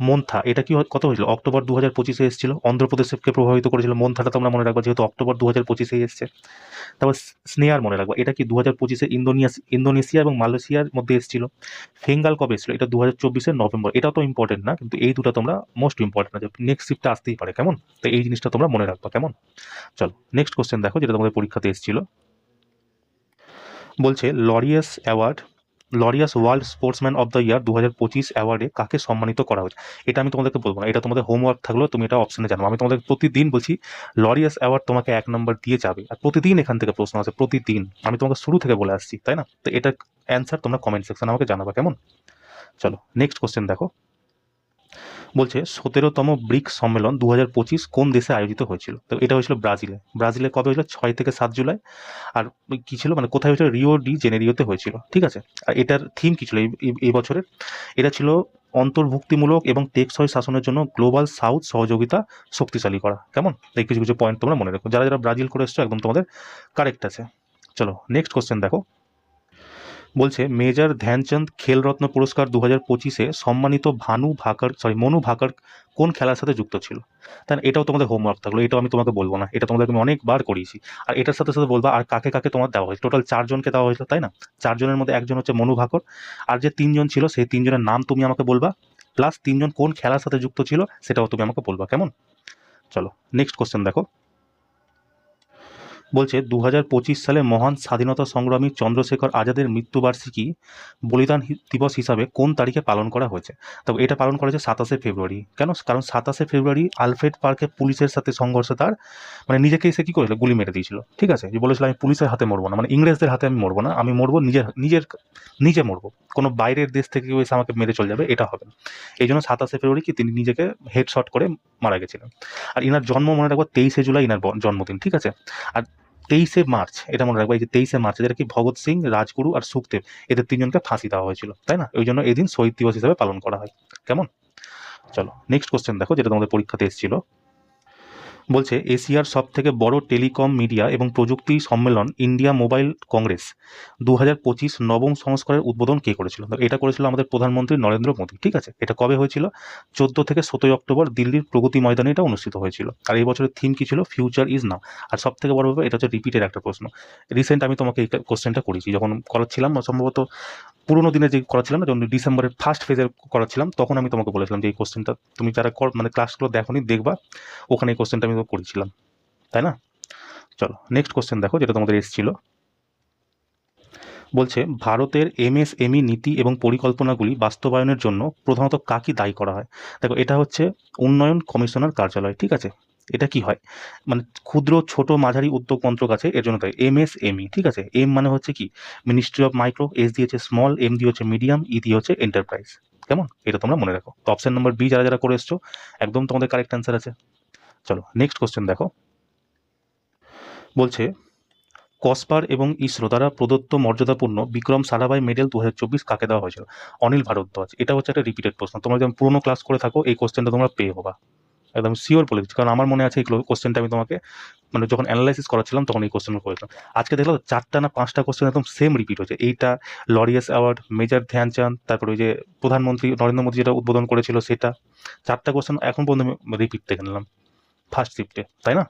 মন্থা, এটা কি কত হয়েছিল? অক্টোবর 2025-এ এসেছিল, অন্ধ্রপ্রদেশকে প্রভাবিত করেছিল। মন্থাটা তোমরা মনে রাখবা, যেহেতু অক্টোবর 2025-এই এসছে। তারপর স্নেয়ার মনে রাখবা, এটা কি 2025-এ ইন্দোনেশিয়া এবং মালয়েশিয়ার মধ্যে এসেছিল। ফেঙ্গাল কবে এসেছিল? এটা 2024-এর নভেম্বর। এটা তো ইম্পর্টেন্ট না, কিন্তু এই দুটো তোমরা মোস্ট ইম্পর্টেন্ট আছে, নেক্সট শিফটটা আসতেই পারে, কেমন? তো এই জিনিসটা তোমরা মনে রাখবা, কেমন? চলো নেক্সট কোশ্চেন দেখো, যেটা তোমাদের পরীক্ষাতে এসেছিল। বলছে Laureus world sportsman of the year 2025 অ্যাওয়ার্ডে কাকে সম্মানিত করা হয়েছে? এটা আমি তোমাদেরকে বলবো না, এটা তোমাদের হোমওয়ার্ক থাকলেও তুমি এটা অপশনে জানো। আমি তোমাদের প্রতিদিন বলছি লরিয়াস অ্যাওয়ার্ড তোমাকে 1 নম্বর দিয়ে যাবে, আর প্রতিদিন এখান থেকে প্রশ্ন আছে, প্রতিদিন। আমি তোমাকে শুরু থেকে বলে আসছি, তাই না? তো এটা অ্যান্সার তোমরা কমেন্ট সেকশনে আমাকে জানাবা, কেমন? চলো নেক্সট কোশ্চেন দেখো। বলছে 17তম ব্রিক্স সম্মেলন 2025 কোন দেশে আয়োজিত হয়েছিল? তো এটা হয়েছিল ব্রাজিলে কবে হয়েছিল? 6 থেকে 7 জুলাই। আর কি ছিল, মানে কোথায় হয়েছিল? রিও ডি জেনেরিওতে হয়েছিল, ঠিক আছে। আর এটার থিম কি ছিল এই বছরের? এটা ছিল অন্তর্ভুক্তিমূলক এবং টেকসই শাসনের জন্য গ্লোবাল সাউথ সহযোগিতা শক্তিশালী করা, কেমন? এই কিছু কিছু পয়েন্ট তোমরা মনে রাখো, যারা যারা ব্রাজিল করে এসছো একদম তোমাদের কারেক্ট আছে। চলো নেক্সট কোশ্চেন দেখো। বলছে মেজর ধ্যানচাঁদ খেলরত্ন পুরস্কার 2025-এ সম্মানিত মনু ভাকর কোন খেলার সাথে যুক্ত ছিল? তাই না? এটাও তোমাদের হোমওয়ার্ক থাকলো, এটাও আমি তোমাকে বলবো না, এটা তোমাদেরকে আমি অনেকবার করিয়েছি। আর এটার সাথে সাথে বলবা আর কাকে কাকে তোমার দেওয়া হয়েছে। টোটাল 4 জনকে দেওয়া হয়েছিল, তাই না? 4 জনের মধ্যে একজন হচ্ছে মনু ভাকর, আর যে 3 জন ছিল সেই 3 জনের নাম তুমি আমাকে বলবা, প্লাস 3 জন কোন খেলার সাথে যুক্ত ছিল সেটাও তুমি আমাকে বলবা, কেমন? চলো নেক্সট কোশ্চেন দেখো। বলছে 2025 সালে মহান স্বাধীনতা সংগ্রামী চন্দ্রশেখর আজাদের মৃত্যুবার্ষিকী বলিদান দিবস হিসাবে কোন তারিখে পালন করা হয়েছে? তবে এটা পালন করা হয়েছে 27শে ফেব্রুয়ারি। কেন? কারণ 27শে ফেব্রুয়ারি আলফ্রেড পার্কে পুলিশের সাথে সংঘর্ষে তার মানে নিজেকে এসে কি করেছিল? গুলি মেরে দিয়েছিল, ঠিক আছে। যে বলেছিল আমি পুলিশের হাতে মরবো না, মানে ইংরেজদের হাতে আমি মরবো না, আমি মরবো নিজে মরবো, কোনো বাইরের দেশ থেকে কেউ এসে আমাকে মেরে চলে যাবে, এটা হবে না। এই জন্য 27শে ফেব্রুয়ারি কি তিনি নিজেকে হেডশট করে মারা গেছিলেন। আর ইনার জন্ম মনে রাখবো 23শে জুলাই ইনার জন্মদিন, ঠিক আছে। আর 23শে মার্চ, এটা মনে রাখবো, এই যে 23শে মার্চ, যেটা কি ভগৎ সিং, রাজগুরু আর সুখদেব, এদের 3 জনকে ফাঁসি দেওয়া হয়েছিল, তাই না? ওই জন্য এই দিন শহীদ দিবস হিসেবে পালন করা হয়, কেমন? চলো নেক্সট কোশ্চেন দেখো, যেটা তোমাদের পরীক্ষাতে এসেছিল। বলছে এশিয়ার সব থেকে বড় টেলিকম মিডিয়া এবং প্রযুক্তি সম্মেলন ইন্ডিয়া মোবাইল কংগ্রেস 2025 নবম সংস্করণের উদ্বোধন কে করেছিল? তো এটা করেছিল আমাদের প্রধানমন্ত্রী নরেন্দ্র মোদী, ঠিক আছে। এটা কবে হয়েছিল? 14 থেকে 17 অক্টোবর দিল্লির প্রগতি ময়দানে এটা অনুষ্ঠিত হয়েছিল। আর এই বছরের থিম কি ছিল? Future is now. আর সব থেকে বড় ব্যাপার, এটা হচ্ছে রিপিটের একটা প্রশ্ন। রিসেন্ট আমি তোমাকে এই কোশ্চেনটা করেছি যখন করাচ্ছিলাম, সম্ভবত পুরোনো দিনে যে করাচ্ছিলাম না, যখন ডিসেম্বরের ফার্স্ট ফেজের করাচ্ছিলাম, তখন আমি তোমাকে বলেছিলাম যে এই কোশ্চেনটা তুমি যারা মানে ক্লাসগুলো দেখোনি, দেখবা, ওখানে এই কোশ্চেনটা আমি করেছিলাম, তাই না? চলো নেক্সট কোশ্চেন দেখো, যেটা তোমাদের এসেছিল। বলছে ভারতের এমএসএমই নীতি এবং পরিকল্পনাগুলি বাস্তবায়নের জন্য প্রধানত কাকে দায়ী করা হয়? দেখো এটা হচ্ছে উন্নয়ন কমিশনার কার্যালয়, ঠিক আছে। এটা কি হয়? মানে ক্ষুদ্র ছোট মাঝারি উদ্যোগ মন্ত্রক আছে, এর জন্য তাই এমএসএমই, ঠিক আছে। এম মানে হচ্ছে কি? মিনিস্ট্রি অফ মাইক্রো, এস দিয়ে হচ্ছে স্মল, এম দিয়ে হচ্ছে মিডিয়াম, ই দিয়ে হচ্ছে এন্টারপ্রাইজ, কেমন? এটা তোমরা মনে রাখো। তো অপশন নম্বর বি যারা যারা করে এসছো একদম তোমাদের কারেক্ট অ্যান্সার আছে। চলো নেক্সট কোশ্চেন দেখো। বলছে কসপার এবং ইসরো দ্বারা প্রদত্ত মর্যাদাপূর্ণ বিক্রম সারাভাই মেডেল 2024 কাকে দেওয়া হয়েছিল? অনিল ভারদ্বাজ। এটা হচ্ছে একটা রিপিটেড প্রশ্ন, তোমরা যখন পুরোনো ক্লাস করে থাকো এই কোশ্চেনটা তোমরা পেয়ে হবা, একদম শিওর বলে দিচ্ছি, কারণ আমার মনে আছে এই কোশ্চেনটা আমি তোমাকে মানে যখন অ্যানালাইসিস করাচ্ছিলাম তখন এই কোশ্চেন করেছিলাম। আজকে দেখলাম 4টা না 5টা কোশ্চেন একদম সেম রিপিট হয়েছে। এইটা লরিয়াস অ্যাওয়ার্ড, মেজর ধ্যানচাঁদ, তারপর ওই যে প্রধানমন্ত্রী নরেন্দ্র মোদী যেটা উদ্বোধন করেছিল সেটা, 4টা কোশ্চেন এখন পর্যন্ত রিপিট দেখে নিলাম ফার্স্ট শিফটে, তাই না?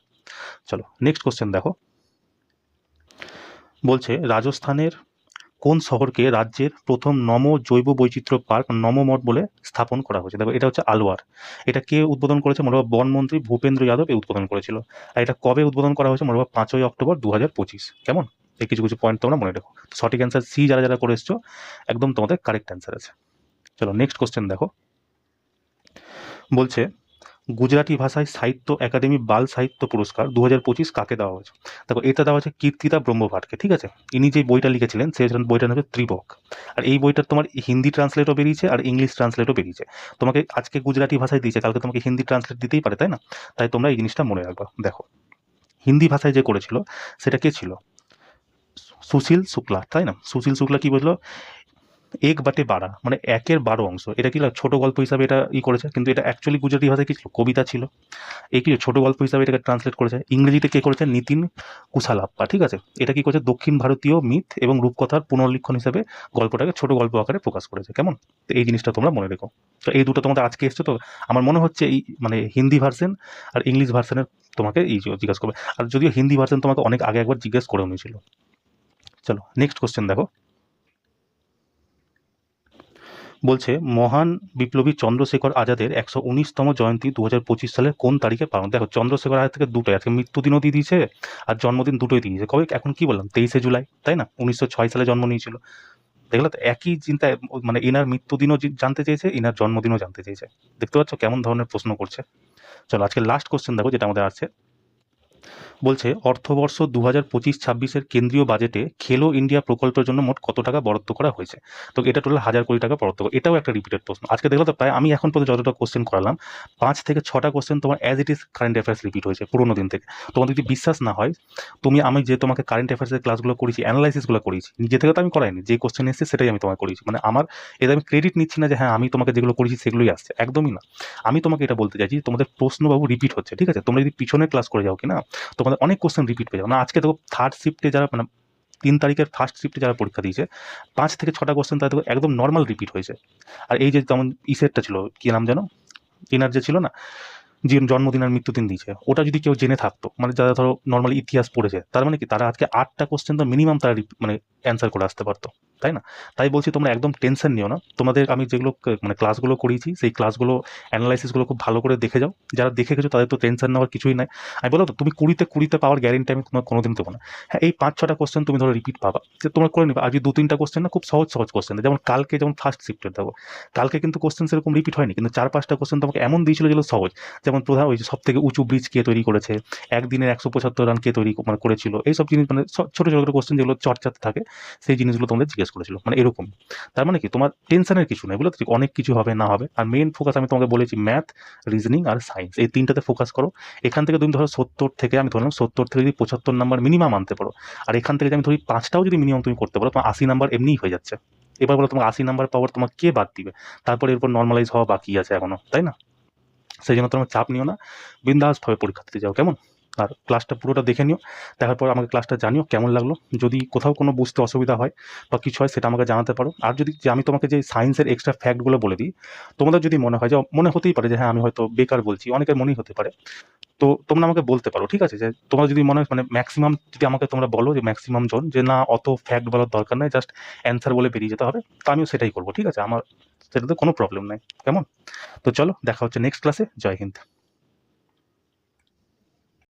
চলো নেক্সট কোশ্চেন দেখো। বলছে রাজস্থানের কোন শহরকে রাজ্যের প্রথম নম জৈব বৈচিত্র্য পার্ক নমমঠ বলে স্থাপন করা হয়েছে? দেখো এটা হচ্ছে আলওয়ার। এটা কে উদ্বোধন করেছে? মনে হয় বনমন্ত্রী ভূপেন্দ্র যাদব এই উদ্বোধন করেছিল। আর এটা কবে উদ্বোধন করা হয়েছে? মনে হয় 5ই অক্টোবর 2025, কেমন? এই কিছু কিছু পয়েন্ট তোমরা মনে রেখো। সঠিক অ্যান্সার সি যারা যারা করে এসছো একদম তোমাদের কারেক্ট অ্যান্সার আছে। চলো নেক্সট কোশ্চেন দেখো। বলছে গুজরাটি ভাষায় সাহিত্য একাডেমি বাল সাহিত্য পুরস্কার 2025 কাকে দেওয়া হয়েছে? দেখো এটা দেওয়া হয়েছে কীর্তিদা ব্রহ্মভাটকে, ঠিক আছে। ইনি যে বইটা লিখেছিলেন সেই বইটার নাম হচ্ছে ত্রিবক। আর এই বইটার তোমার হিন্দি ট্রান্সলেটও বেরিয়েছে আর ইংলিশ ট্রান্সলেটও বেরিয়েছে। তোমাকে আজকে গুজরাটি ভাষায় দিয়েছে, কালকে তোমাকে হিন্দি ট্রান্সলেট দিতেই পারে, তাই না? তাই তোমরা এই জিনিসটা মনে রাখবা। দেখো হিন্দি ভাষায় যে করেছিল সেটা কে ছিল? সুশীল শুক্লা, তাই না? সুশীল শুক্লা কি বললো? 1/12 মানে 1/12 অংশ। এটা কি ছোট গল্প হিসাবে এটা করেছে, কিন্তু এটা অ্যাকচুয়ালি গুজরাটি ভাষায় কি ছিল, কবিতা ছিল। এই কি ছোট গল্প হিসাবে এটাকে ট্রান্সলেট করেছে। ইংরেজিতে কে করেছে, নিতিন কুশালাপ্পা, ঠিক আছে। এটা কি করেছে, দক্ষিণ ভারতীয় মিথ এবং রূপকথার পুনর্লিখন হিসেবে গল্পটাকে ছোট গল্প আকারে প্রকাশ করেছে। কেমন? তো এই জিনিসটা তোমরা মনে রেখো। তো এই দুটো তোমাদের আজকে এসছে। তো আমার মনে হচ্ছে এই মানে হিন্দি ভার্সন আর ইংলিশ ভার্সনের তোমাকে এই জিজ্ঞাসা করবে। আর যদিও হিন্দি ভার্সন তোমাকে অনেক আগে একবার জিজ্ঞেস করে নিয়েছিল। চলো নেক্সট কোশ্চেন দেখো। বলছে মহান বিপ্লবী চন্দ্রশেখর আজাদের 119তম জয়ন্তী 2025 সালের কোন তারিখে পালন? দেখো চন্দ্রশেখর আজাদ থেকে দুটোই, আজকে মৃত্যুদিনও দিয়ে দিয়েছে আর জন্মদিন দুটোই দিয়েছে। কবে? এখন কি বললাম, 23শে জুলাই, তাই না? 1906 সালে জন্ম নিয়েছিল। দেখলে তো একই চিন্তায়, মানে এনার মৃত্যুদিনও জানতে চেয়েছে, এনার জন্মদিনও জানতে চেয়েছে। দেখতে পাচ্ছ কেমন ধরনের প্রশ্ন করছে। চলো আজকে লাস্ট কোশ্চেন দেখো যেটা আমাদের আছে। বলছে অর্থবর্ষ 2025-26 কেন্দ্রীয় বাজেটে খেলো ইন্ডিয়া প্রকল্পের জন্য মোট কত টাকা বরাদ্দ করা হয়েছে? তো এটা টোটাল 1000 কোটি টাকা বরাদ্দ। এটাও একটা রিপিটেড প্রশ্ন। আজকে দেখো তো প্রায় আমি এখন পর্যন্ত যতটা কোশ্চেন করালাম 5 থেকে 6টা কোশ্চেন তোমার as it is current affairs repeat হয়েছে পুরোনো দিন থেকে। তোমার যদি বিশ্বাস না হয়, আমি যে তোমাকে কারেন্ট অ্যাফেয়ার্সের ক্লাসগুলো করেছি, অ্যানালাইসিসগুলো করেছি, নিজে থেকে তো আমি করাইনি। যে কোশ্চেন এসেছে সেটাই আমি তোমাকে করেছি। মানে আমার এতে আমি ক্রেডিট নিচ্ছি না যে হ্যাঁ আমি তোমাকে যেগুলো করেছি সেগুলোই আসছে, একদমই না। আমি তোমাকে এটা বলতে চাইছি তোমাদের প্রশ্নবাবু রিপিট হচ্ছে, ঠিক আছে। তোমরা যদি পিছনের ক্লাস করে যাও কি না, তোমাদের অনেক কোশ্চেন রিপিট পেয়ে যাবে না। আজকে দেখো থার্ড শিফটে যারা মানে 3 তারিখের ফার্স্ট শিফটে যারা পরীক্ষা দিয়েছে 5 থেকে 6টা কোশ্চেন তাদের একদম নর্মাল রিপিট হয়েছে। আর এই যে যেমন ইসেরটা ছিল, কি নাম জানো, ইনার যে ছিল না, যে জন্মদিন আর মৃত্যুদিন দিয়েছে, ওটা যদি কেউ জেনে থাকতো, মানে যারা ধরো নর্মালি ইতিহাস পড়েছে, তার মানে কি তারা আজকে 8টা কোশ্চেন তো মিনিমাম তারা মানে অ্যান্সার করে আসতে পারতো, তাই না? তাই বলছি তোমরা একদম টেনশন নিও না। তোমাদের আমি যেগুলো মানে ক্লাসগুলো করিয়েছি সেই ক্লাসগুলো অ্যানালাইসিসগুলো খুব ভালো করে দেখে যাও। যারা দেখে গেছো তাদের তো টেনশন নেওয়ার কিছুই নাই। আমি বলো তো তুমি 20-20 পাওয়ার গ্যারেন্টি আমি তোমার কোনোদিন দেবো না। হ্যাঁ এই 5-6টা কোশ্চেন তুমি ধরো রিপিট পাবা, যে তোমরা করে নিবে। আর যদি 2-3টা কোশ্চেন না খুব সহজ সহজ কোশ্চেন, যেমন কালকে যেমন ফার্স্ট শিফটের দেবো, কালকে কিন্তু কোশ্চেন সেরকম রিপিট হয়নি, কিন্তু 4-5টা কোশ্চেন তোমাকে এমন দিয়েছিল যেগুলো সহজ। যেমন প্রধান ওই যে সব থেকে উঁচু ব্রিজ কে তৈরি করেছে, একদিনের 175 রান কে তৈরি মানে করেছিল, এইসব জিনিস মানে ছোট ছোট কোশ্চেন যেগুলো চর্চাতে থাকে সেই জিনিসগুলো তোমাদের জিজ্ঞেস করেছিল, মানে এরকম। তার মানে কি তোমার টেনশনের কিছু নেই, বুঝলো? অনেক কিছু হবে না হবে। আর মেইন ফোকাস আমি তোমাকে বলেছি ম্যাথ, রিজনিং আর সায়েন্স, এই তিনটাতে ফোকাস করো। এখান থেকে তুমি ধরো 70 থেকে, আমি ধরলাম 70 থেকে যদি 75 নাম্বার মিনিমাম আনতে পারো, আর এখান থেকে আমি ধরি 5টাও যদি মিনিমাম তুমি করতে পারো, তোমার 80 নাম্বার এমনিই হয়ে যাচ্ছে। এবার বলো তোমাকে 80 নাম্বার পাওয়ার তোমার কে বাদ দিবে? তারপরে এরপর নর্মালাইজ হওয়া বাকি আছে এখনো, তাই না? সেই জন্য তোমার চাপ নিও না, বিন্দাসভাবে পরীক্ষা দিতে যাও, কেমন? আর ক্লাসটা পুরোটা দেখে নিও, দেখার পর আমাকে ক্লাসটা জানিও কেমন লাগলো। যদি কোথাও কোনো বুঝতে অসুবিধা হয় বা কিছু হয় সেটা আমাকে জানাতে পারো। আর যদি যে আমি তোমাকে যে সায়েন্সের এক্সট্রা ফ্যাক্টগুলো বলে দিই, তোমাদের যদি মনে হয় যে মনে হতেই পারে যে হ্যাঁ আমি হয়তো বেকার বলছি, অনেকের মনেই হতে পারে, তো তোমরা আমাকে বলতে পারো, ঠিক আছে। যে তোমরা যদি মনে হয় মানে ম্যাক্সিমাম যদি আমাকে তোমরা বলো যে ম্যাক্সিমাম জন যে না অত ফ্যাক্ট বলার দরকার নেই, জাস্ট অ্যান্সার বলে বেরিয়ে যেতে হবে, তো আমিও সেটাই করবো, ঠিক আছে। আমার সেটাতে কোনো প্রবলেম নাই, কেমন? তো চলো দেখা হচ্ছে নেক্সট ক্লাসে। জয় হিন্দ।